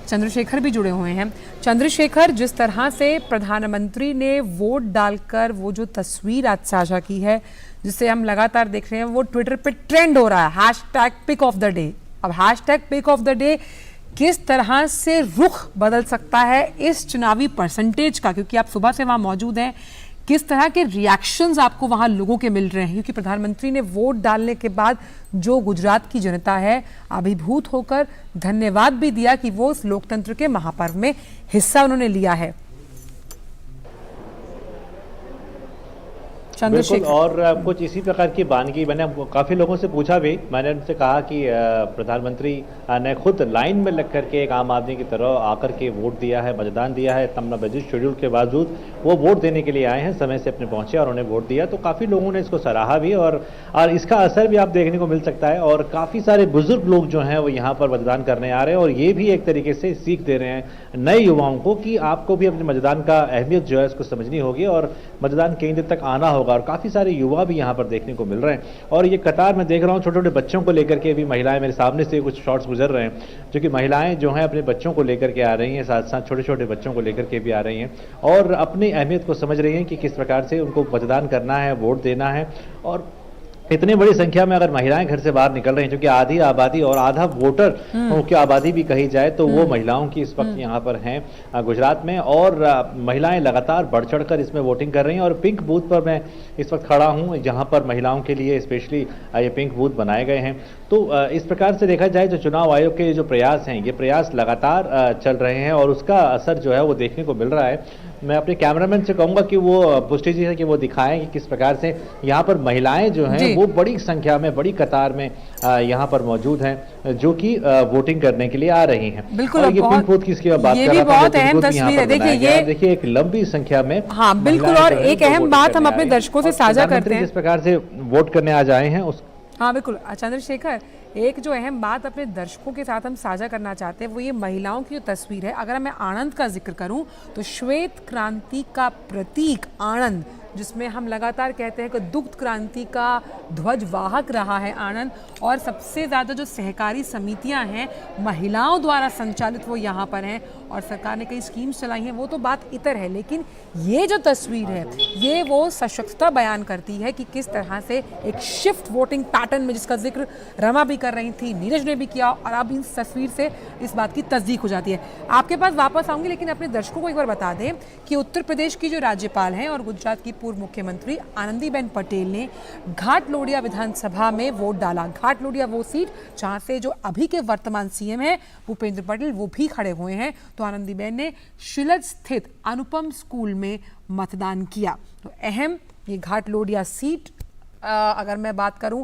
चंद्रशेखर भी जुड़े हुए हैं। चंद्रशेखर, जिस तरह से प्रधानमंत्री ने वोट डालकर वो जो तस्वीर आज साझा की है जिसे हम लगातार देख रहे हैं, वो ट्विटर पे ट्रेंड हो रहा है, #पिक ऑफ द डे। अब #पिक ऑफ द डे किस तरह से रुख बदल सकता है इस चुनावी परसेंटेज का, क्योंकि आप सुबह से वहां मौजूद हैं, किस तरह के रिएक्शंस आपको वहां लोगों के मिल रहे हैं, क्योंकि प्रधानमंत्री ने वोट डालने के बाद जो गुजरात की जनता है अभिभूत होकर धन्यवाद भी दिया कि वो इस लोकतंत्र के महापर्व में हिस्सा उन्होंने लिया है। चंद्रशेखर। और कुछ इसी प्रकार की बानगी मैंने काफ़ी लोगों से पूछा भी, मैंने उनसे कहा कि प्रधानमंत्री ने खुद लाइन में लग करके एक आम आदमी की तरह आकर के वोट दिया है, मतदान दिया है, तमाम बजट शेड्यूल के बावजूद वो वोट देने के लिए आए हैं, समय से अपने पहुंचे और उन्हें वोट दिया। तो काफ़ी लोगों ने इसको सराहा भी और इसका असर भी आप देखने को मिल सकता है। और काफ़ी सारे बुजुर्ग लोग जो हैं वो यहाँ पर मतदान करने आ रहे हैं और ये भी एक तरीके से सीख दे रहे हैं नए युवाओं को कि आपको भी अपने मतदान का अहमियत जो है उसको समझनी होगी और मतदान केंद्र तक आना होगा। और काफ़ी सारे युवा भी यहाँ पर देखने को मिल रहे हैं। और ये कतार में देख रहा हूँ छोटे छोटे बच्चों को लेकर के भी महिलाएं, मेरे सामने से कुछ शॉट्स गुजर रहे हैं जो कि महिलाएं जो हैं अपने बच्चों को लेकर के आ रही हैं, साथ साथ छोटे छोटे बच्चों को लेकर के भी आ रही हैं और अपनी अहमियत को समझ रही हैं कि किस प्रकार से उनको मतदान करना है, वोट देना है। और इतनी बड़ी संख्या में अगर महिलाएं घर से बाहर निकल रही हैं, क्योंकि आधी आबादी और आधा वोटर की आबादी भी कही जाए तो वो महिलाओं की इस वक्त यहाँ पर हैं गुजरात में। और महिलाएं लगातार बढ़ चढ़कर इसमें वोटिंग कर रही हैं। और पिंक बूथ पर मैं इस वक्त खड़ा हूँ जहाँ पर महिलाओं के लिए स्पेशली ये पिंक बूथ बनाए गए हैं। तो इस प्रकार से देखा जाए तो चुनाव आयोग के जो प्रयास हैं, ये प्रयास लगातार चल रहे हैं और उसका असर जो है वो देखने को मिल रहा है। मैं अपने कैमरामैन से कहूँगा कि वो पुष्टि जी है कि वो दिखाएं कि किस प्रकार से यहाँ पर महिलाएं जो हैं वो बड़ी संख्या में, बड़ी कतार में यहाँ पर मौजूद हैं जो कि वोटिंग करने के लिए आ रही हैं। बिल्कुल, और ये पिंक बूथ की बात ये भी बहुत अहम तस्वीर है। देखिए एक लंबी संख्या में, हाँ बिल्कुल। और एक अहम बात हम अपने दर्शकों से साझा करते हैं, जिस प्रकार से वोट करने आज आए हैं उस। हाँ बिल्कुल चंद्रशेखर, एक जो अहम बात अपने दर्शकों के साथ हम साझा करना चाहते हैं वो ये महिलाओं की जो तस्वीर है। अगर मैं आणंद का जिक्र करूं तो श्वेत क्रांति का प्रतीक आणंद, जिसमें हम लगातार कहते हैं कि दुग्ध क्रांति का ध्वज वाहक रहा है आणंद, और सबसे ज़्यादा जो सहकारी समितियां हैं महिलाओं द्वारा संचालित वो यहाँ पर हैं और सरकार ने कई स्कीम्स चलाई हैं, वो तो बात इतर है। लेकिन ये जो तस्वीर है ये वो सशक्तता बयान करती है कि किस तरह से एक शिफ्ट वोटिंग पैटर्न में, जिसका जिक्र रमा भी कर रही थी, नीरज ने भी किया, और अब इस तस्वीर से इस बात की तस्दीक हो जाती है। आपके पास वापस आऊंगी, लेकिन अपने दर्शकों को एक बार बता दें कि उत्तर प्रदेश की जो राज्यपाल हैं और गुजरात की पूर्व मुख्यमंत्री आनंदीबेन पटेल ने घाटलोडिया विधानसभा में वोट डाला। घाटलोडिया वो सीट जहां से जो अभी के वर्तमान सीएम है भूपेंद्र पटेल वो भी खड़े हुए हैं। तो आनंदीबेन ने शिलद स्थित अनुपम स्कूल में मतदान किया। तो अहम ये घाटलोडिया सीट, अगर मैं बात करूं,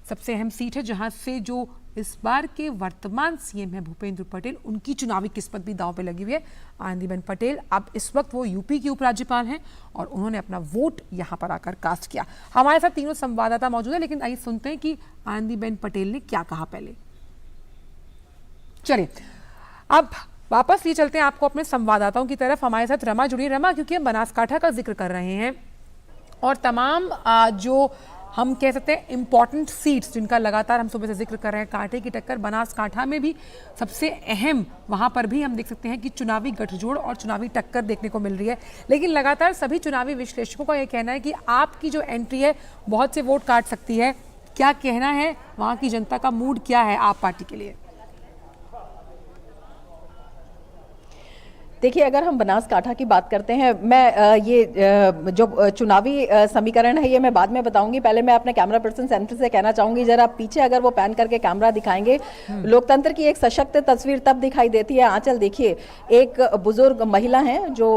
सबसे अहम सीट है जहां से जो इस बार के वर्तमान सीएम है भूपेंद्र पटेल, उनकी चुनावी किस्मत भी दांव पे लगी हुई है। आनंदीबेन पटेल अब इस वक्त वो यूपी की उपराज्यपाल हैं और उन्होंने अपना वोट यहां पर आकर कास्ट किया। हमारे साथ तीनों संवाददाता मौजूद है, लेकिन आइए सुनते हैं कि आनंदीबेन पटेल ने क्या कहा पहले। चलिए अब वापस ये चलते हैं आपको अपने संवाददाताओं की तरफ। हमारे साथ रमा जुड़ी है। रमा, क्योंकि हम बनासकाठा का जिक्र कर रहे हैं और तमाम जो हम कह सकते हैं इम्पॉर्टेंट सीट्स जिनका लगातार हम सुबह से जिक्र कर रहे हैं, कांटे की टक्कर बनासकाठा में भी सबसे अहम, वहां पर भी हम देख सकते हैं कि चुनावी गठजोड़ और चुनावी टक्कर देखने को मिल रही है। लेकिन लगातार सभी चुनावी विश्लेषकों का यह कहना है कि आपकी जो एंट्री है बहुत से वोट काट सकती है। क्या कहना है, वहां की जनता का मूड क्या है आप पार्टी के लिए? देखिए, अगर हम बनासकाठा की बात करते हैं, मैं ये जो चुनावी समीकरण है ये मैं बाद में बताऊंगी। पहले मैं अपने कैमरा पर्सन सेंटर से कहना चाहूंगी, जरा पीछे अगर वो पैन करके कैमरा दिखाएंगे, लोकतंत्र की एक सशक्त तस्वीर तब दिखाई देती है। आंचल देखिए, एक बुजुर्ग महिला हैं जो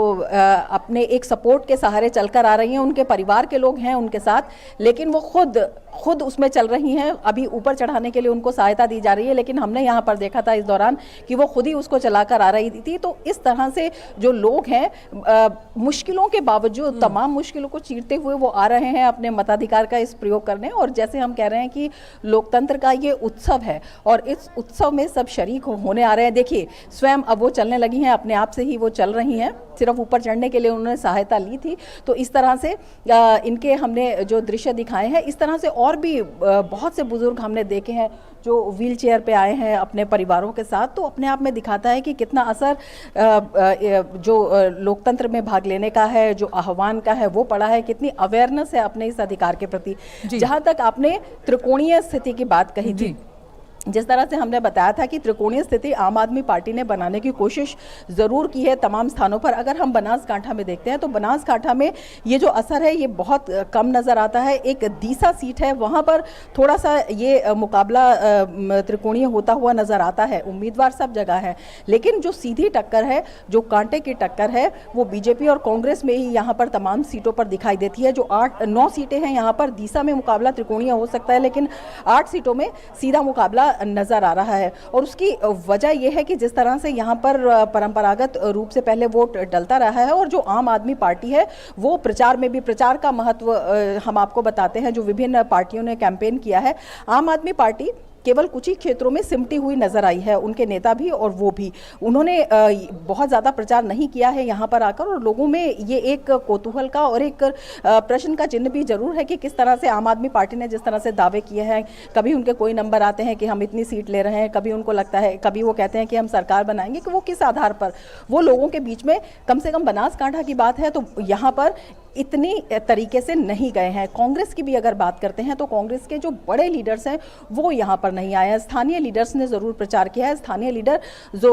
अपने एक सपोर्ट के सहारे चलकर आ रही हैं, उनके परिवार के लोग हैं उनके साथ, लेकिन वो खुद उसमें चल रही हैं। अभी ऊपर चढ़ाने के लिए उनको सहायता दी जा रही है, लेकिन हमने यहाँ पर देखा था इस दौरान कि वो खुद ही उसको चलाकर आ रही थी। तो इस तरह से जो लोग हैं मुश्किलों के बावजूद, तमाम मुश्किलों को चीरते हुए वो आ रहे हैं अपने मताधिकार का इस प्रयोग करने। और जैसे हम कह रहे हैं कि लोकतंत्र का ये उत्सव है और इस उत्सव में सब शरीक होने आ रहे हैं। देखिए, स्वयं अब वो चलने लगी हैं, अपने आप से ही वो चल रही हैं, सिर्फ ऊपर चढ़ने के लिए उन्होंने सहायता ली थी। तो इस तरह से इनके हमने जो दृश्य दिखाए हैं, इस तरह से और भी बहुत से बुजुर्ग हमने देखे हैं जो व्हील चेयर पे आए हैं अपने परिवारों के साथ। तो अपने आप में दिखाता है कि कितना असर जो लोकतंत्र में भाग लेने का है, जो आह्वान का है, वो पड़ा है, कितनी अवेयरनेस है अपने इस अधिकार के प्रति। जहां तक आपने त्रिकोणीय स्थिति की बात कही थी, जिस तरह से हमने बताया था कि त्रिकोणीय स्थिति आम आदमी पार्टी ने बनाने की कोशिश ज़रूर की है तमाम स्थानों पर। अगर हम बनासकांठा में देखते हैं तो बनासकांठा में ये जो असर है ये बहुत कम नज़र आता है। एक दीसा सीट है, वहाँ पर थोड़ा सा ये मुकाबला त्रिकोणीय होता हुआ नज़र आता है। उम्मीदवार सब जगह है, लेकिन जो सीधी टक्कर है, जो कांटे की टक्कर है, वो बीजेपी और कांग्रेस में ही यहाँ पर तमाम सीटों पर दिखाई देती है। जो 8-9 सीटें हैं यहाँ पर दीसा में मुकाबला त्रिकोणीय हो सकता है, लेकिन 8 सीटों में सीधा मुकाबला नजर आ रहा है। और उसकी वजह यह है कि जिस तरह से यहाँ पर परंपरागत रूप से पहले वोट डलता रहा है और जो आम आदमी पार्टी है वो प्रचार में भी, प्रचार का महत्व हम आपको बताते हैं, जो विभिन्न पार्टियों ने कैंपेन किया है, आम आदमी पार्टी केवल कुछ ही क्षेत्रों में सिमटी हुई नजर आई है। उनके नेता भी और वो भी, उन्होंने बहुत ज़्यादा प्रचार नहीं किया है यहाँ पर आकर, और लोगों में ये एक कौतूहल का और एक प्रश्न का चिन्ह भी जरूर है कि किस तरह से आम आदमी पार्टी ने जिस तरह से दावे किए हैं, कभी उनके कोई नंबर आते हैं कि हम इतनी सीट ले रहे हैं, कभी उनको लगता है, कभी वो कहते हैं कि हम सरकार बनाएंगे, कि वो किस आधार पर वो लोगों के बीच में, कम से कम बनासकांठा की बात है तो यहाँ पर इतनी तरीके से नहीं गए हैं। कांग्रेस की भी अगर बात करते हैं तो कांग्रेस के जो बड़े लीडर्स हैं वो यहाँ पर नहीं आए हैं। स्थानीय लीडर्स ने ज़रूर प्रचार किया है, स्थानीय लीडर जो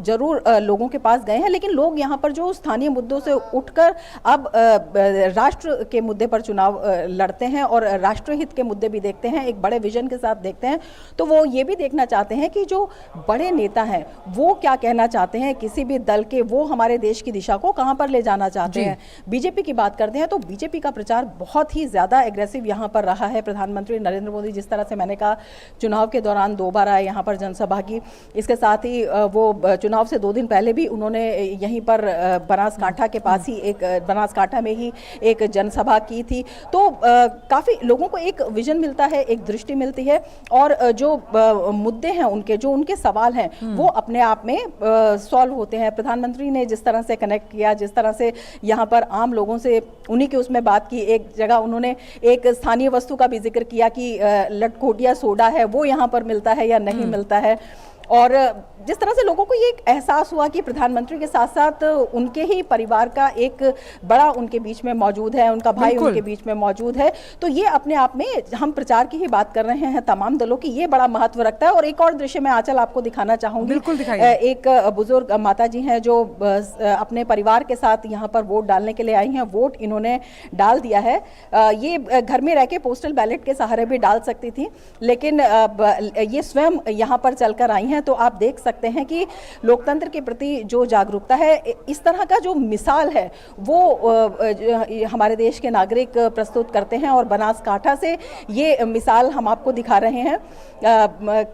ज़रूर लोगों के पास गए हैं, लेकिन लोग यहाँ पर जो स्थानीय मुद्दों से उठकर अब राष्ट्र के मुद्दे पर चुनाव लड़ते हैं और राष्ट्रहित के मुद्दे भी देखते हैं, एक बड़े विजन के साथ देखते हैं, तो वो ये भी देखना चाहते हैं कि जो बड़े नेता हैं वो क्या कहना चाहते हैं किसी भी दल के, वो हमारे देश की दिशा को कहाँ पर ले जाना चाहते हैं। बीजेपी की बात करते हैं तो बीजेपी का प्रचार बहुत ही ज्यादा एग्रेसिव यहाँ पर रहा है। प्रधानमंत्री नरेंद्र मोदी जिस तरह से, मैंने कहा, चुनाव के दौरान 2 बार आए यहाँ पर जनसभा की, इसके साथ ही वो चुनाव से 2 दिन पहले भी उन्होंने यहीं पर बनासकांठा के पास ही एक, बनासकांठा में ही एक जनसभा की थी। तो काफी लोगों को एक विजन मिलता है, एक दृष्टि मिलती है, और जो मुद्दे हैं उनके, जो उनके सवाल हैं वो अपने आप में सॉल्व होते हैं। प्रधानमंत्री ने जिस तरह से कनेक्ट किया, जिस तरह से यहाँ पर आम लोगों से उन्हीं की उसमें बात की, एक जगह उन्होंने एक स्थानीय वस्तु का भी जिक्र किया कि लटकोटिया सोडा है वो यहाँ पर मिलता है या नहीं मिलता है, और जिस तरह से लोगों को ये एक एहसास हुआ कि प्रधानमंत्री के साथ साथ उनके ही परिवार का एक बड़ा उनके बीच में मौजूद है, उनका भाई उनके बीच में मौजूद है, तो ये अपने आप में, हम प्रचार की ही बात कर रहे हैं तमाम दलों की, ये बड़ा महत्व रखता है। और एक और दृश्य मैं आंचल आपको दिखाना चाहूंगी। एक बुजुर्ग माता जी हैं जो अपने परिवार के साथ यहाँ पर वोट डालने के लिए आई हैं, वोट इन्होंने डाल दिया है। ये घर में रह के पोस्टल बैलेट के सहारे भी डाल सकती थी, लेकिन ये स्वयं यहाँ पर चलकर आई हैं। तो आप देख सकते हैं कि लोकतंत्र के प्रति जो जागरूकता है, इस तरह का जो मिसाल है वो हमारे देश के नागरिक प्रस्तुत करते हैं, और बनासकांठा से ये मिसाल हम आपको दिखा रहे हैं।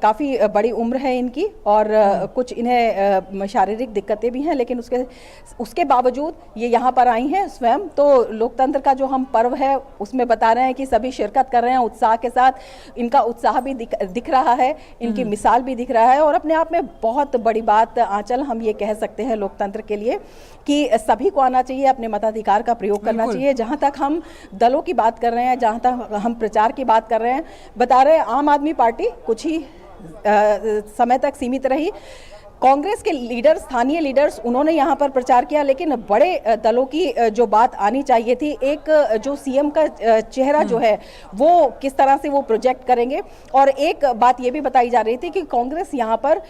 काफ़ी बड़ी उम्र है इनकी और कुछ इन्हें शारीरिक दिक्कतें भी हैं, लेकिन उसके बावजूद ये यहाँ पर आई हैं स्वयं। तो लोकतंत्र का जो हम पर्व है उसमें बता रहे हैं कि सभी शिरकत कर रहे हैं उत्साह के साथ, इनका उत्साह भी दिख रहा है, इनकी मिसाल भी दिख रहा है, और अपने आप में बहुत बड़ी बात आंचल हम ये कह सकते हैं लोकतंत्र के लिए कि सभी को आना चाहिए, अपने मताधिकार का प्रयोग करना चाहिए। जहां तक हम दलों की बात कर रहे हैं, जहां तक हम प्रचार की बात कर रहे हैं, बता रहे हैं आम आदमी पार्टी कुछ ही समय तक सीमित रही। कांग्रेस के लीडर, स्थानीय लीडर्स, उन्होंने यहाँ पर प्रचार किया, लेकिन बड़े दलों की जो बात आनी चाहिए थी, एक जो सीएम का चेहरा जो है वो किस तरह से वो प्रोजेक्ट करेंगे। और एक बात ये भी बताई जा रही थी कि कांग्रेस यहाँ पर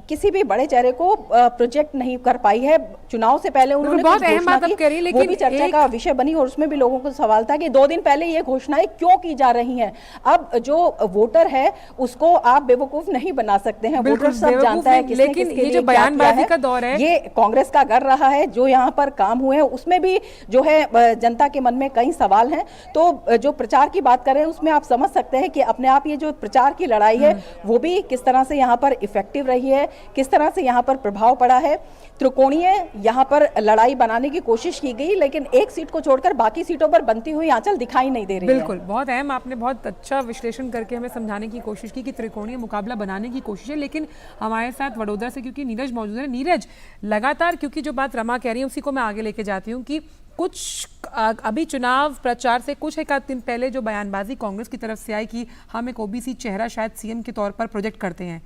किसी भी बड़े चेहरे को प्रोजेक्ट नहीं कर पाई है। चुनाव से पहले उन्होंने बहुत अहम बात अब करी, लेकिन वो भी चर्चा का विषय बनी, और उसमें भी लोगों को सवाल था कि 2 दिन पहले ये घोषणाएं क्यों की जा रही हैं। अब जो वोटर है उसको आप बेवकूफ नहीं बना सकते हैं, वोटर सब जानता है किसने ये जो बयानबाजी का दौर है, ये कांग्रेस का कर रहा है। जो यहाँ पर काम हुए हैं उसमें भी जो है जनता के मन में कई सवाल हैं। तो जो प्रचार की बात कर रहे हैं उसमें आप समझ सकते हैं कि अपने आप ये जो प्रचार की लड़ाई है वो भी किस तरह से यहाँ पर इफेक्टिव रही है, किस तरह से यहाँ पर प्रभाव पड़ा है। त्रिकोणीय यहाँ पर लड़ाई बनाने की कोशिश की गई, लेकिन एक सीट को छोड़कर बाकी सीटों पर बनती हुई आंचल दिखाई नहीं दे रही है। बिल्कुल, बहुत अहम, आपने बहुत अच्छा विश्लेषण करके हमें समझाने की कोशिश की कि त्रिकोणीय मुकाबला बनाने की कोशिश है। लेकिन हमारे साथ वडोदरा से क्योंकि नीरज मौजूद है। नीरज, लगातार क्योंकि जो बात रमा कह रही है उसी को मैं आगे लेके जाती हूँ कि कुछ अभी चुनाव प्रचार से कुछ एक आध दिन पहले जो बयानबाजी कांग्रेस की तरफ से आई कि हम एक ओबीसी चेहरा शायद सीएम के तौर पर प्रोजेक्ट करते हैं,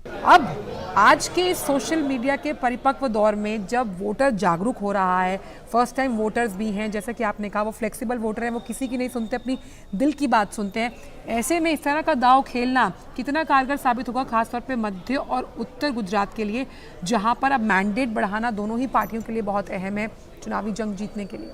अब आज के सोशल मीडिया के परिपक्व दौर में जब वोटर जागरूक हो रहा है, फर्स्ट टाइम वोटर्स भी हैं, जैसे कि आपने कहा वो फ्लेक्सिबल वोटर हैं, वो किसी की नहीं सुनते, अपनी दिल की बात सुनते हैं। ऐसे में इस तरह का दांव खेलना कितना कारगर साबित होगा, खासतौर पे मध्य और उत्तर गुजरात के लिए, जहां पर अब मैंडेट बढ़ाना दोनों ही पार्टियों के लिए बहुत अहम है चुनावी जंग जीतने के लिए।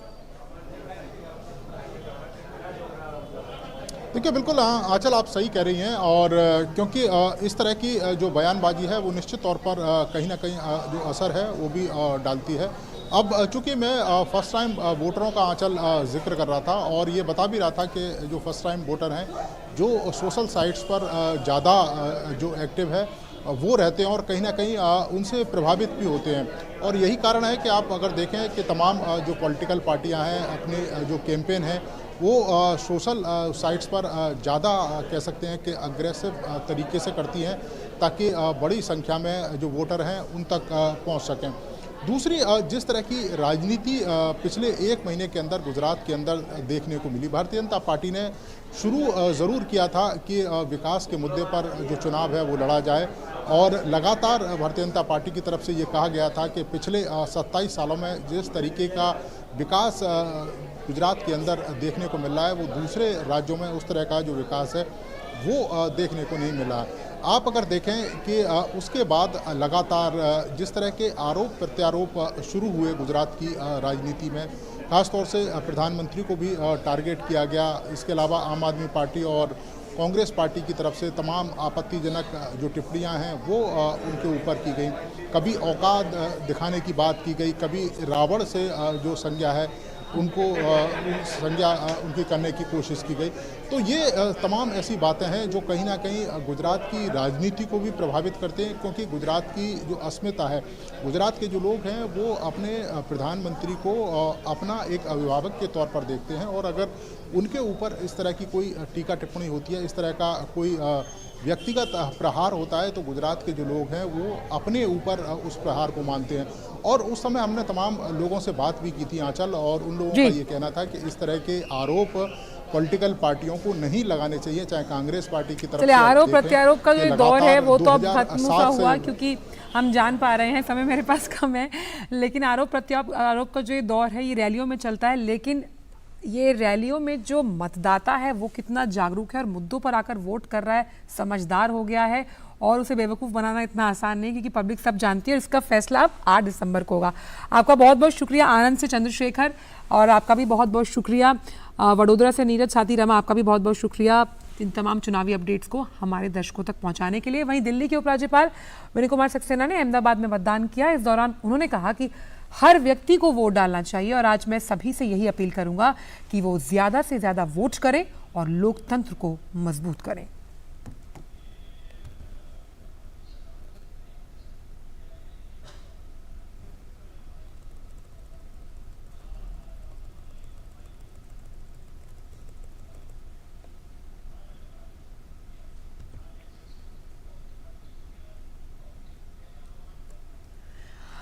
देखिए बिल्कुल आंचल आप सही कह रही हैं, और क्योंकि इस तरह की जो बयानबाजी है वो निश्चित तौर पर कहीं ना कहीं जो असर है वो भी डालती है। अब चूंकि मैं फर्स्ट टाइम वोटरों का आंचल जिक्र कर रहा था और ये बता भी रहा था कि जो फर्स्ट टाइम वोटर हैं जो सोशल साइट्स पर ज़्यादा जो एक्टिव है वो रहते हैं और कहीं ना कहीं उनसे प्रभावित भी होते हैं, और यही कारण है कि आप अगर देखें कि तमाम जो पॉलिटिकल पार्टियां हैं अपने जो कैंपेन है वो सोशल साइट्स पर ज़्यादा कह सकते हैं कि अग्रेसिव तरीके से करती हैं ताकि बड़ी संख्या में जो वोटर हैं उन तक पहुंच सकें। दूसरी जिस तरह की राजनीति पिछले एक महीने के अंदर गुजरात के अंदर देखने को मिली, भारतीय जनता पार्टी ने शुरू ज़रूर किया था कि विकास के मुद्दे पर जो चुनाव है वो लड़ा जाए, और लगातार भारतीय जनता पार्टी की तरफ से ये कहा गया था कि पिछले 27 सालों में जिस तरीके का विकास गुजरात के अंदर देखने को मिल रहा है वो दूसरे राज्यों में उस तरह का जो विकास है वो देखने को नहीं मिला। आप अगर देखें कि उसके बाद लगातार जिस तरह के आरोप प्रत्यारोप शुरू हुए गुजरात की राजनीति में, खासतौर से प्रधानमंत्री को भी टारगेट किया गया, इसके अलावा आम आदमी पार्टी और कांग्रेस पार्टी की तरफ से तमाम आपत्तिजनक जो टिप्पणियां हैं वो उनके ऊपर की गई। कभी औकात दिखाने की बात की गई, कभी रावण से जो संज्ञा है उनको संज्ञा उनकी करने की कोशिश की गई। तो ये तमाम ऐसी बातें हैं जो कहीं ना कहीं गुजरात की राजनीति को भी प्रभावित करते हैं, क्योंकि गुजरात की जो अस्मिता है, गुजरात के जो लोग हैं वो अपने प्रधानमंत्री को अपना एक अभिभावक के तौर पर देखते हैं, और अगर उनके ऊपर इस तरह की कोई टीका टिप्पणी होती है, इस तरह का कोई व्यक्तिगत प्रहार होता है, तो गुजरात के जो लोग हैं वो अपने ऊपर उस प्रहार को मानते हैं। और उस समय हमने तमाम लोगों से बात भी की थी आंचल, और उन लोगों का ये कहना था कि इस तरह के आरोप पॉलिटिकल पार्टियों को नहीं लगाने चाहिए, चाहे कांग्रेस पार्टी की तरफ से। आरोप प्रत्यारोप का जो दौर है वो तो अब खत्म सा हुआ, क्योंकि हम जान पा रहे हैं समय मेरे पास कम है, लेकिन आरोप प्रत्यारोप का जो ये दौर है ये रैलियों में चलता है, लेकिन ये रैलियों में जो मतदाता है वो कितना जागरूक है और मुद्दों पर आकर वोट कर रहा है, समझदार हो गया है, और उसे बेवकूफ़ बनाना इतना आसान नहीं, क्योंकि पब्लिक सब जानती है। इसका फैसला अब 8 दिसंबर को होगा। आपका बहुत बहुत शुक्रिया आनंद से चंद्रशेखर, और आपका भी बहुत बहुत शुक्रिया वडोदरा से नीरज, साथी रमा, आपका भी बहुत बहुत शुक्रिया इन तमाम चुनावी अपडेट्स को हमारे दर्शकों तक पहुंचाने के लिए। वहीं दिल्ली के उपराज्यपाल विनय कुमार सक्सेना ने अहमदाबाद में मतदान किया। इस दौरान उन्होंने कहा कि हर व्यक्ति को वोट डालना चाहिए, और आज मैं सभी से यही अपील करूंगा कि वो ज़्यादा से ज़्यादा वोट करें और लोकतंत्र को मजबूत करें।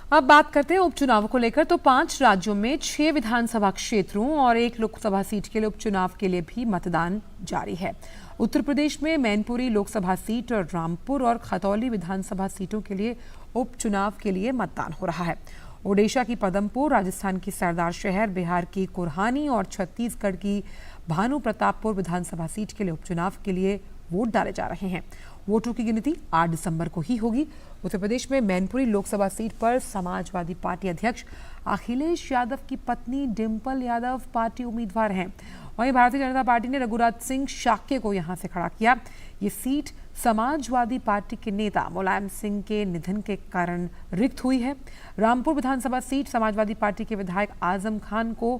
अब बात करते हैं उपचुनाव को लेकर। तो 5 राज्यों में 6 विधानसभा क्षेत्रों और 1 लोकसभा सीट के लिए उपचुनाव के लिए भी मतदान जारी है। उत्तर प्रदेश में मैनपुरी लोकसभा सीट और रामपुर और खतौली विधानसभा सीटों के लिए उपचुनाव के लिए मतदान हो रहा है। ओडिशा की पदमपुर, राजस्थान की सरदार शहर, बिहार की कुरहानी और छत्तीसगढ़ की भानु प्रतापपुर विधानसभा सीट के लिए उपचुनाव के लिए वोट डाले जा रहे हैं। वोटों की गिनती 8 दिसंबर को ही होगी। उत्तर प्रदेश में मैनपुरी लोकसभा सीट पर समाजवादी पार्टी अध्यक्ष अखिलेश यादव की पत्नी डिंपल यादव पार्टी उम्मीदवार हैं। वहीं भारतीय जनता पार्टी ने रघुराज सिंह शाक्य को यहां से खड़ा किया। ये सीट समाजवादी पार्टी के नेता मुलायम सिंह के निधन के कारण रिक्त हुई है। रामपुर विधानसभा सीट समाजवादी पार्टी के विधायक आजम खान को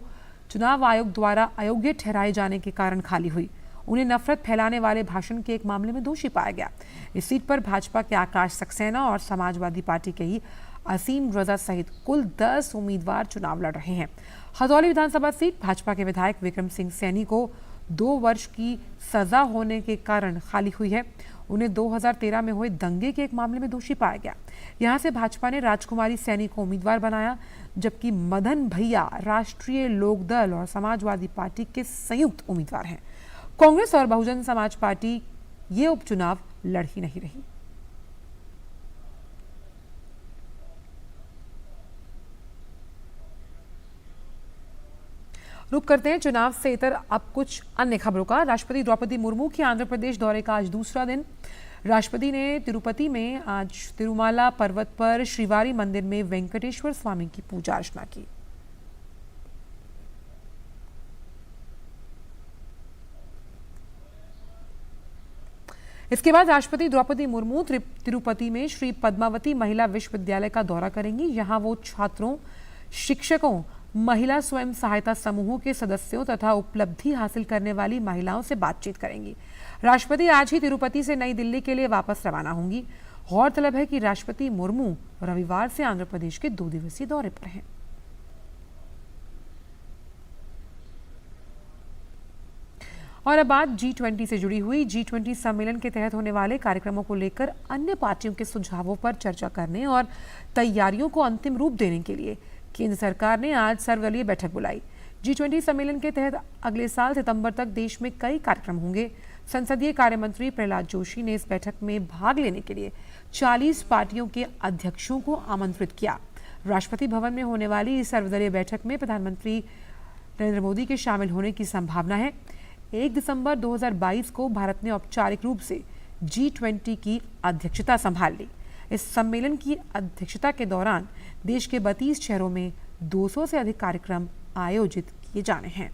चुनाव आयोग द्वारा अयोग्य ठहराए जाने के कारण खाली हुई। उन्हें नफरत फैलाने वाले भाषण के एक मामले में दोषी पाया गया। इस सीट पर भाजपा के आकाश सक्सेना और समाजवादी पार्टी के ही असीम रजा सहित कुल 10 उम्मीदवार चुनाव लड़ रहे हैं। खतौली विधानसभा सीट भाजपा के विधायक विक्रम सिंह सैनी को 2 वर्ष की सजा होने के कारण खाली हुई है। उन्हें 2013 में हुए दंगे के एक मामले में दोषी पाया गया। यहां से भाजपा ने राजकुमारी सैनी को उम्मीदवार बनाया, जबकि मदन भैया राष्ट्रीय लोकदल और समाजवादी पार्टी के संयुक्त उम्मीदवार हैं। कांग्रेस और बहुजन समाज पार्टी ये उपचुनाव लड़ ही नहीं रही। रुक करते हैं चुनाव से इतर अब कुछ अन्य खबरों का। राष्ट्रपति द्रौपदी मुर्मू के आंध्र प्रदेश दौरे का आज दूसरा दिन। राष्ट्रपति ने तिरुपति में आज तिरुमाला पर्वत पर श्रीवारी मंदिर में वेंकटेश्वर स्वामी की पूजा अर्चना की। इसके बाद राष्ट्रपति द्रौपदी मुर्मू तिरुपति में श्री पद्मावती महिला विश्वविद्यालय का दौरा करेंगी। यहां वो छात्रों, शिक्षकों, महिला स्वयं सहायता समूहों के सदस्यों तथा उपलब्धि हासिल करने वाली महिलाओं से बातचीत करेंगी। राष्ट्रपति आज ही तिरुपति से नई दिल्ली के लिए वापस रवाना होंगी। गौरतलब है कि राष्ट्रपति मुर्मू रविवार से आंध्र प्रदेश के 2 दिवसीय दौरे पर हैं। और अब बात G20 से जुड़ी हुई। G20 सम्मेलन के तहत होने वाले कार्यक्रमों को लेकर अन्य पार्टियों के सुझावों पर चर्चा करने और तैयारियों को अंतिम रूप देने के लिए केंद्र सरकार ने आज सर्वदलीय बैठक बुलाई। G20 सम्मेलन के तहत अगले साल सितंबर तक देश में कई कार्यक्रम होंगे। संसदीय कार्य मंत्री प्रहलाद जोशी ने इस बैठक में भाग लेने के लिए 40 पार्टियों के अध्यक्षों को आमंत्रित किया। राष्ट्रपति भवन में होने वाली इस सर्वदलीय बैठक में प्रधानमंत्री नरेंद्र मोदी के शामिल होने की संभावना है। 1 दिसंबर 2022 को भारत ने औपचारिक रूप से G20 की अध्यक्षता संभाल ली। इस सम्मेलन की अध्यक्षता के दौरान देश के 32 शहरों में 200 से अधिक कार्यक्रम आयोजित किए जाने हैं।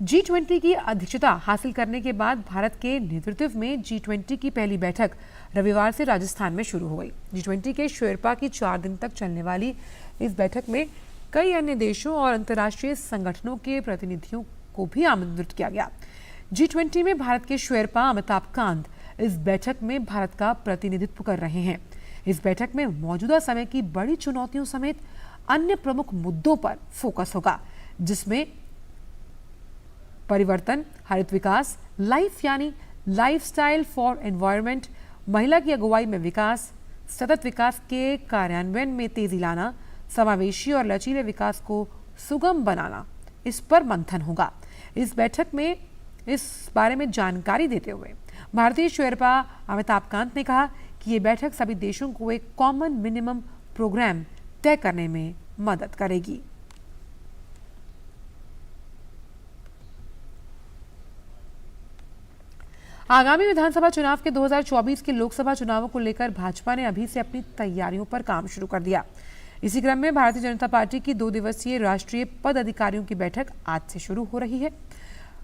G20 की अध्यक्षता हासिल करने के बाद भारत के नेतृत्व में G20 की पहली बैठक रविवार से राजस्थान में शुरू हो गई। G20 के शेरपा की 4 दिन तक चलने वाली इस बैठक में कई अन्य देशों और अंतर्राष्ट्रीय संगठनों के प्रतिनिधियों को भी आमंत्रित किया गया। G20 में भारत के शेरपा अमिताभ कांत इस बैठक में भारत का प्रतिनिधित्व कर रहे हैं। इस बैठक में मौजूदा समय की बड़ी चुनौतियों समेत अन्य प्रमुख मुद्दों पर फोकस होगा, जिसमें परिवर्तन, हरित विकास, लाइफ यानी लाइफस्टाइल फॉर एनवायरनमेंट, महिला की अगुवाई में विकास, सतत विकास के कार्यान्वयन में तेजी लाना, समावेशी और लचीले विकास को सुगम बनाना, इस पर मंथन होगा। इस बैठक में इस बारे में जानकारी देते हुए भारतीय शेरपा अमिताभ कांत ने कहा कि ये बैठक सभी देशों को एक कॉमन मिनिमम प्रोग्राम तय करने में मदद करेगी। आगामी विधानसभा चुनाव के 2024 के लोकसभा चुनावों को लेकर भाजपा ने अभी से अपनी तैयारियों पर काम शुरू कर दिया। इसी क्रम में भारतीय जनता पार्टी की 2 दिवसीय राष्ट्रीय पद अधिकारियों की बैठक आज से शुरू हो रही है।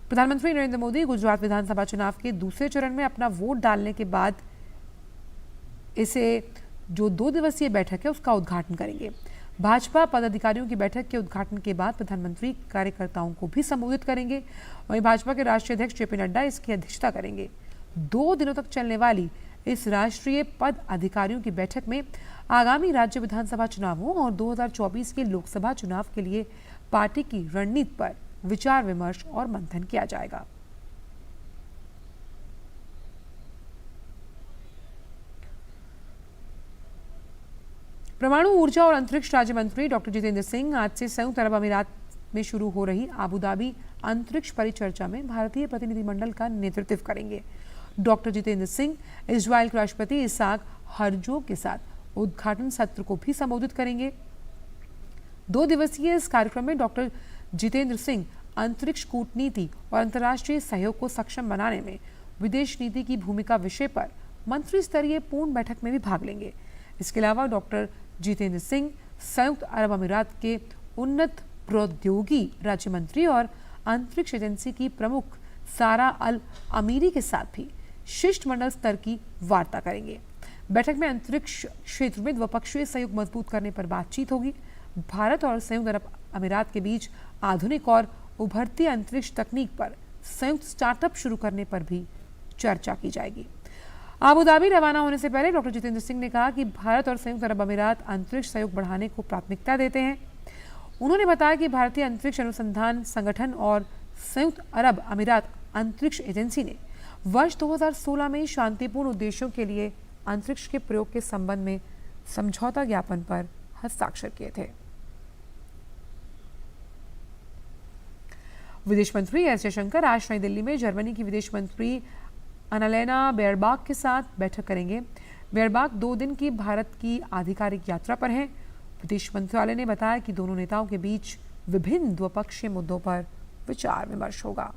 प्रधानमंत्री नरेंद्र मोदी गुजरात विधानसभा चुनाव के दूसरे चरण में अपना वोट डालने के बाद इसे जो 2 दिवसीय बैठक है उसका उद्घाटन करेंगे। भाजपा पदाधिकारियों की बैठक के उद्घाटन के बाद प्रधानमंत्री कार्यकर्ताओं को भी संबोधित करेंगे। वहीं भाजपा के राष्ट्रीय अध्यक्ष जेपी नड्डा इसकी अध्यक्षता करेंगे। 2 दिनों तक चलने वाली इस राष्ट्रीय पद अधिकारियों की बैठक में आगामी राज्य विधानसभा चुनावों और 2024 के लोकसभा चुनाव के लिए पार्टी की रणनीति पर विचार विमर्श और मंथन किया जाएगा। परमाणु ऊर्जा और अंतरिक्ष राज्य मंत्री डॉक्टर जितेंद्र सिंह आज से संयुक्त अरब अमीरात में शुरू हो रही आबू धाबी अंतरिक्ष परिचर्चा में भारतीय प्रतिनिधिमंडल का नेतृत्व करेंगे। डॉक्टर जितेंद्र सिंह इजराइल के राष्ट्रपति इसाक हर्जोग के साथ उद्घाटन सत्र को भी संबोधित करेंगे। 2 दिवसीय इस कार्यक्रम में डॉक्टर जितेंद्र सिंह अंतरिक्ष कूटनीति और अंतर्राष्ट्रीय सहयोग को सक्षम बनाने में विदेश नीति की भूमिका विषय पर मंत्री स्तरीय पूर्ण बैठक में भी भाग लेंगे। इसके अलावा डॉक्टर जितेंद्र सिंह संयुक्त अरब अमीरात के उन्नत प्रौद्योगिकी राज्य मंत्री और अंतरिक्ष एजेंसी की प्रमुख सारा अल अमीरी के साथ भी शिष्टमंडल स्तर की वार्ता करेंगे। बैठक में अंतरिक्ष क्षेत्र में द्विपक्षीय सहयोग मजबूत करने पर बातचीत होगी। भारत और संयुक्त अरब अमीरात के बीच आधुनिक और उभरती अंतरिक्ष तकनीक पर संयुक्त स्टार्टअप शुरू करने पर भी चर्चा की जाएगी। आबू धाबी रवाना होने से पहले डॉक्टर जितेंद्र सिंह ने कहा कि भारत और संयुक्त अरब अमीरात अंतरिक्ष सहयोग बढ़ाने को प्राथमिकता देते हैं। उन्होंने बताया कि भारतीय अंतरिक्ष अनुसंधान संगठन और संयुक्त अरब अमीरात अंतरिक्ष एजेंसी ने वर्ष 2016 में शांतिपूर्ण उद्देश्यों के लिए अंतरिक्ष के प्रयोग के संबंध में समझौता ज्ञापन पर हस्ताक्षर किए थे। विदेश मंत्री एस जयशंकर आज नई दिल्ली में जर्मनी की विदेश मंत्री अनालेना बेयरबाख के साथ बैठक करेंगे। बेयरबाख 2 दिन की भारत की आधिकारिक यात्रा पर हैं। विदेश मंत्रालय ने बताया कि दोनों नेताओं के बीच विभिन्न द्विपक्षीय मुद्दों पर विचार विमर्श होगा।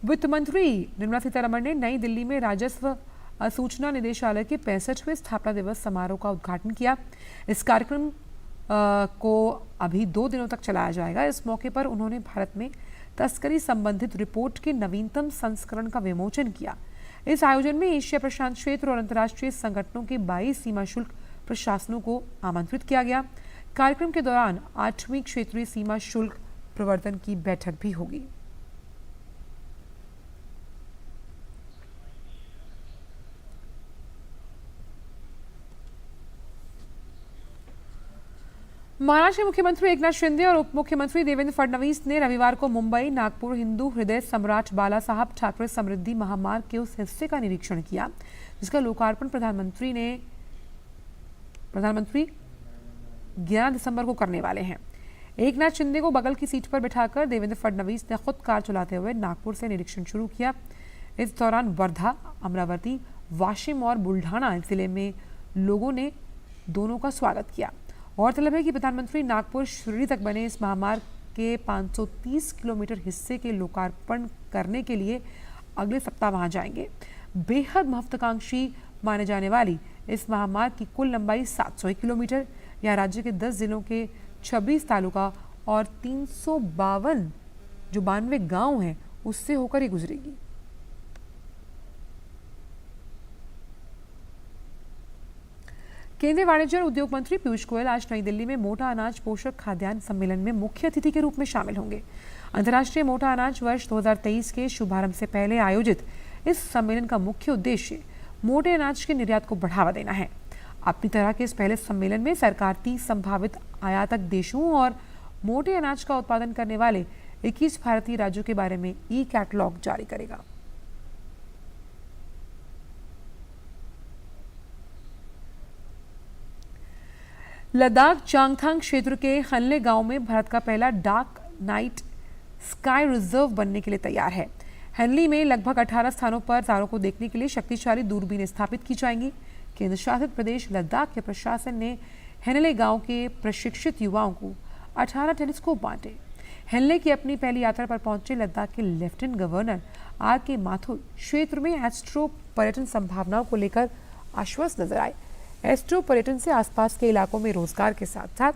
वित्त मंत्री निर्मला सीतारमण ने नई दिल्ली में राजस्व सूचना निदेशालय के 65वें स्थापना दिवस समारोह का उद्घाटन किया। इस कार्यक्रम को अभी 2 दिनों तक चलाया जाएगा। इस मौके पर उन्होंने भारत में तस्करी संबंधित रिपोर्ट के नवीनतम संस्करण का विमोचन किया। इस आयोजन में एशिया प्रशांत क्षेत्र और अंतर्राष्ट्रीय संगठनों के 22 सीमा शुल्क प्रशासनों को आमंत्रित किया गया। कार्यक्रम के दौरान 8वीं क्षेत्रीय सीमा शुल्क प्रवर्तन की बैठक भी होगी। महाराष्ट्र के मुख्यमंत्री एकनाथ शिंदे और उप मुख्यमंत्री देवेंद्र फडणवीस ने रविवार को मुंबई नागपुर हिंदू हृदय सम्राट बाला साहब ठाकरे समृद्धि महामार्ग के उस हिस्से का निरीक्षण किया जिसका लोकार्पण प्रधानमंत्री 11 दिसंबर को करने वाले हैं। एकनाथ शिंदे को बगल की सीट पर बिठाकर देवेंद्र फडणवीस ने खुद कार चलाते हुए नागपुर से निरीक्षण शुरू किया। इस दौरान वर्धा, अमरावती, वाशिम और बुल्ढाना जिले में लोगों ने दोनों का स्वागत किया। गौरतलब है कि प्रधानमंत्री नागपुर शिरडी तक बने इस महामार्ग के 530 किलोमीटर हिस्से के लोकार्पण करने के लिए अगले सप्ताह वहां जाएंगे। बेहद महत्वाकांक्षी माने जाने वाली इस महामार्ग की कुल लंबाई 701 किलोमीटर या राज्य के 10 जिलों के 26 तालुका और 352 गांव हैं उससे होकर ये गुजरेगी। केंद्रीय वाणिज्य और उद्योग मंत्री पीयूष गोयल आज नई दिल्ली में मोटा अनाज पोषक खाद्यान्न सम्मेलन में मुख्य अतिथि के रूप में शामिल होंगे। अंतर्राष्ट्रीय मोटा अनाज वर्ष 2023 के शुभारंभ से पहले आयोजित इस सम्मेलन का मुख्य उद्देश्य मोटे अनाज के निर्यात को बढ़ावा देना है। अपनी तरह के इस पहले सम्मेलन में सरकार 30 संभावित आयातक देशों और मोटे अनाज का उत्पादन करने वाले 21 भारतीय राज्यों के बारे में ई कैटलॉग जारी करेगा। लद्दाख चांगथांग क्षेत्र के हनले गांव में भारत का पहला डार्क नाइट स्काई रिजर्व बनने के लिए तैयार है। हनली में लगभग 18 स्थानों पर तारों को देखने के लिए शक्तिशाली दूरबीनें स्थापित की जाएंगी। केंद्र शासित प्रदेश लद्दाख के प्रशासन ने हनले गांव के प्रशिक्षित युवाओं को 18 टेलीस्कोप बांटे। हनले की अपनी पहली यात्रा पर पहुंचे लद्दाख के लेफ्टिनेंट गवर्नर R.K. माथुर क्षेत्र में एस्ट्रो पर्यटन संभावनाओं को लेकर आश्वस्त नजर आए। एस्ट्रो पर्यटन से आसपास के इलाकों में रोजगार के साथ साथ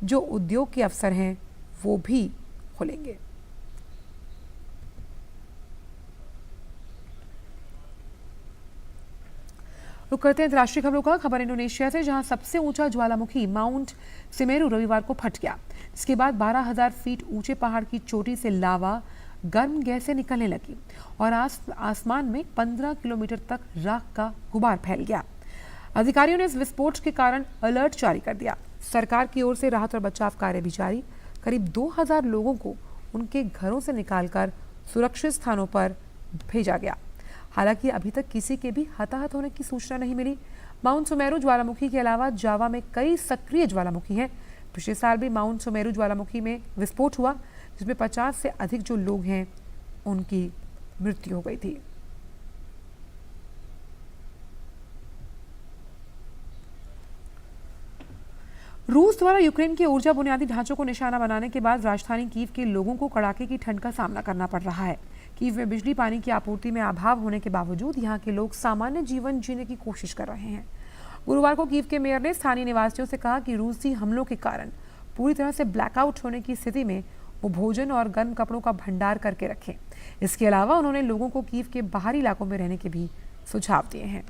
जो उद्योग के अवसर हैं वो भी खुलेंगे। रुक करते हैं अंतर्राष्ट्रीय खबरों का। खबर इंडोनेशिया से, जहां सबसे ऊंचा ज्वालामुखी माउंट सिमेरू रविवार को फट गया। इसके बाद 12,000 फीट ऊंचे पहाड़ की चोटी से लावा गर्म गैसें निकलने लगी और आसमान में 15 किलोमीटर तक राख का गुबार फैल गया। अधिकारियों ने इस विस्फोट के कारण अलर्ट जारी कर दिया। सरकार की ओर से राहत और बचाव कार्य भी जारी। करीब 2000 लोगों को उनके घरों से निकालकर सुरक्षित स्थानों पर भेजा गया। हालांकि अभी तक किसी के भी हताहत होने की सूचना नहीं मिली। माउंट सुमेरू ज्वालामुखी के अलावा जावा में कई सक्रिय ज्वालामुखी हैं। पिछले साल भी माउंट सुमेरू ज्वालामुखी में विस्फोट हुआ जिसमें 50 से अधिक जो लोग हैं उनकी मृत्यु हो गई थी। रूस द्वारा यूक्रेन के ऊर्जा बुनियादी ढांचों को निशाना बनाने के बाद राजधानी कीव के लोगों को कड़ाके की ठंड का सामना करना पड़ रहा है। कीव में बिजली पानी की आपूर्ति में अभाव होने के बावजूद यहां के लोग सामान्य जीवन जीने की कोशिश कर रहे हैं। गुरुवार को कीव के मेयर ने स्थानीय निवासियों से कहा कि रूसी हमलों के कारण पूरी तरह से ब्लैकआउट होने की स्थिति में वो भोजन और गर्म कपड़ों का भंडार करके रखें। इसके अलावा उन्होंने लोगों को कीव के बाहरी इलाकों में रहने के भी सुझाव दिए हैं।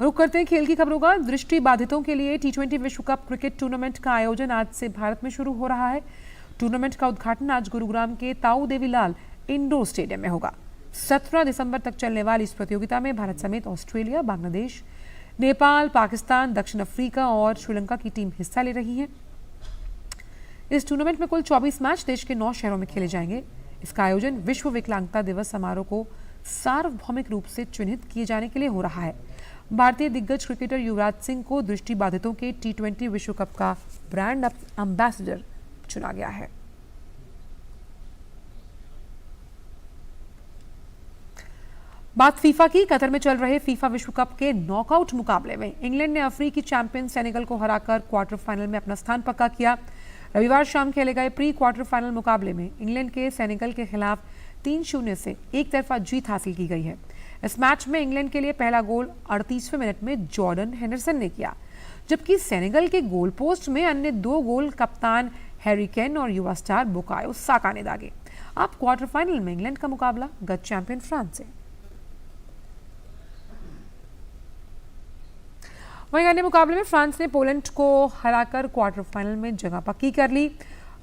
रुक करते हैं खेल की खबरों का। दृष्टि बाधितों के लिए T20 विश्व कप क्रिकेट टूर्नामेंट का आयोजन आज से भारत में शुरू हो रहा है। टूर्नामेंट का उद्घाटन आज गुरुग्राम के ताऊ देवीलाल इंडोर स्टेडियम में होगा। 17 दिसंबर तक चलने वाली इस प्रतियोगिता में भारत समेत ऑस्ट्रेलिया, बांग्लादेश, नेपाल, पाकिस्तान, दक्षिण अफ्रीका और श्रीलंका की टीम हिस्सा ले रही है। इस टूर्नामेंट में कुल 24 मैच देश के 9 शहरों में खेले जाएंगे। इसका आयोजन विश्व विकलांगता दिवस समारोह को सार्वभौमिक रूप से चिन्हित किए जाने के लिए हो रहा है। भारतीय दिग्गज क्रिकेटर युवराज सिंह को दृष्टिबाधितों के T20 विश्व कप का ब्रांड एम्बेसडर चुना गया है। बात फीफा की। कतर में चल रहे फीफा विश्व कप के नॉकआउट मुकाबले में इंग्लैंड ने अफ्रीकी चैंपियन सेनेगल को हराकर क्वार्टर फाइनल में अपना स्थान पक्का किया। रविवार शाम खेले गए प्री क्वार्टर फाइनल मुकाबले में इंग्लैंड के सेनेगल के खिलाफ 3-0 से एक तरफा जीत हासिल की गई है। इस मैच में इंग्लैंड के लिए पहला गोल 38वें मिनट में जॉर्डन हेंडरसन ने किया, जबकि सेनेगल के गोल पोस्ट में अन्य 2 गोल कप्तान हैरी केन और युवा स्टार बुकायो साका ने दागे। अब क्वार्टर फाइनल में इंग्लैंड का मुकाबला गत चैंपियन फ्रांस से। वहीं अन्य मुकाबले में फ्रांस ने पोलैंड को हराकर क्वार्टर फाइनल में जगह पक्की कर ली।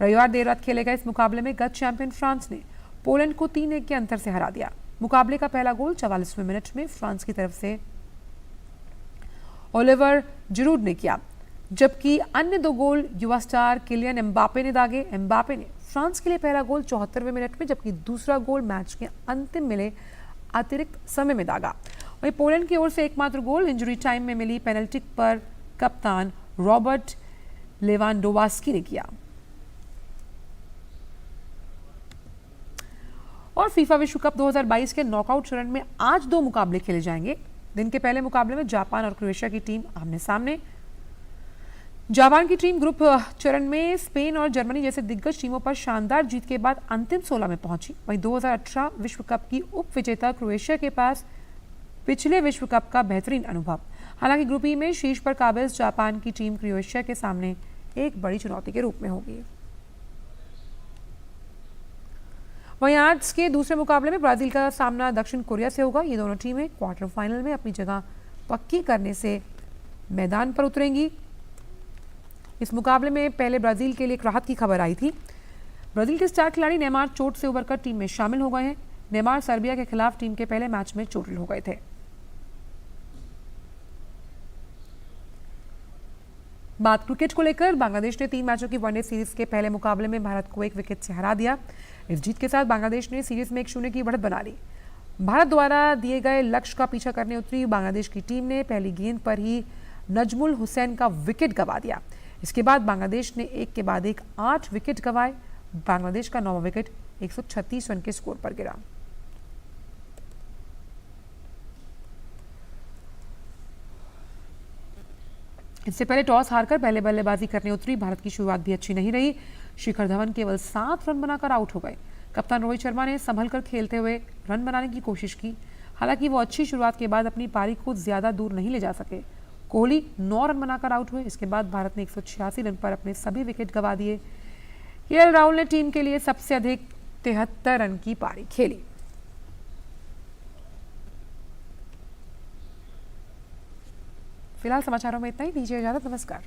रविवार देर रात खेले गए इस मुकाबले में गत चैंपियन फ्रांस ने पोलैंड को 3-1 के अंतर से हरा दिया। मुकाबले का पहला गोल 44वें मिनट में फ्रांस की तरफ से ओलिवर जिरूड ने किया, जबकि अन्य 2 गोल युवा स्टार किलियन एम्बापे ने दागे। एम्बापे ने फ्रांस के लिए पहला गोल 74वें मिनट में, जबकि दूसरा गोल मैच के अंतिम मिले अतिरिक्त समय में दागा। वहीं पोलैंड की ओर से एकमात्र गोल इंजरी टाइम में मिली पेनल्टी पर कप्तान रॉबर्ट लेवांडोव्स्की ने किया। और फीफा विश्व कप 2022 के नॉकआउट चरण में आज 2 मुकाबले खेले जाएंगे। दिन के पहले मुकाबले में जापान और क्रोएशिया की टीम आमने सामने। जापान की टीम ग्रुप चरण में स्पेन और जर्मनी जैसे दिग्गज टीमों पर शानदार जीत के बाद अंतिम 16 में पहुंची। वहीं 2018 विश्व कप की उप विजेता क्रोएशिया के पास पिछले विश्व कप का बेहतरीन अनुभव। हालांकि ग्रुप ई में शीर्ष पर काबिज जापान की टीम क्रोएशिया के सामने एक बड़ी चुनौती के रूप में होगी। वहीं आज के दूसरे मुकाबले में ब्राजील का सामना दक्षिण कोरिया से होगा। ये दोनों टीमें क्वार्टर फाइनल में अपनी जगह पक्की करने से मैदान पर उतरेंगी। इस मुकाबले में पहले ब्राजील के लिए एक राहत की खबर आई थी। ब्राजील के स्टार खिलाड़ी नेमार चोट से उबरकर टीम में शामिल हो गए हैं। नेमार सर्बिया के खिलाफ टीम के पहले मैच में चोटिल हो गए थे। बात क्रिकेट को लेकर, बांग्लादेश ने 3 मैचों की वनडे सीरीज के पहले मुकाबले में भारत को 1 विकेट से हरा दिया। इस जीत के साथ बांग्लादेश ने सीरीज में 1-0 की बढ़त बना ली। भारत द्वारा दिए गए लक्ष्य का पीछा करने उतरी बांग्लादेश की टीम ने पहली गेंद पर ही नजमुल हुसैन का विकेट गंवा दिया। इसके बाद बांग्लादेश ने एक के बाद एक 8 विकेट गंवाए। बांग्लादेश का 9वां विकेट 136 रन के स्कोर पर गिरा। इससे पहले टॉस हारकर पहले बल्लेबाजी करने उतरी भारत की शुरुआत भी अच्छी नहीं रही। शिखर धवन केवल 7 रन बनाकर आउट हो गए। कप्तान रोहित शर्मा ने संभल कर खेलते हुए रन बनाने की कोशिश की। हालांकि वो अच्छी शुरुआत के बाद अपनी पारी को ज्यादा दूर नहीं ले जा सके। कोहली 9 रन बनाकर आउट हुए। इसके बाद भारत ने 186 रन पर अपने सभी विकेट गंवा दिए। केएल राहुल ने टीम के लिए सबसे अधिक 73 रन की पारी खेली। फिलहाल समाचारों में इतना ही। दीजिए इजाजत। नमस्कार।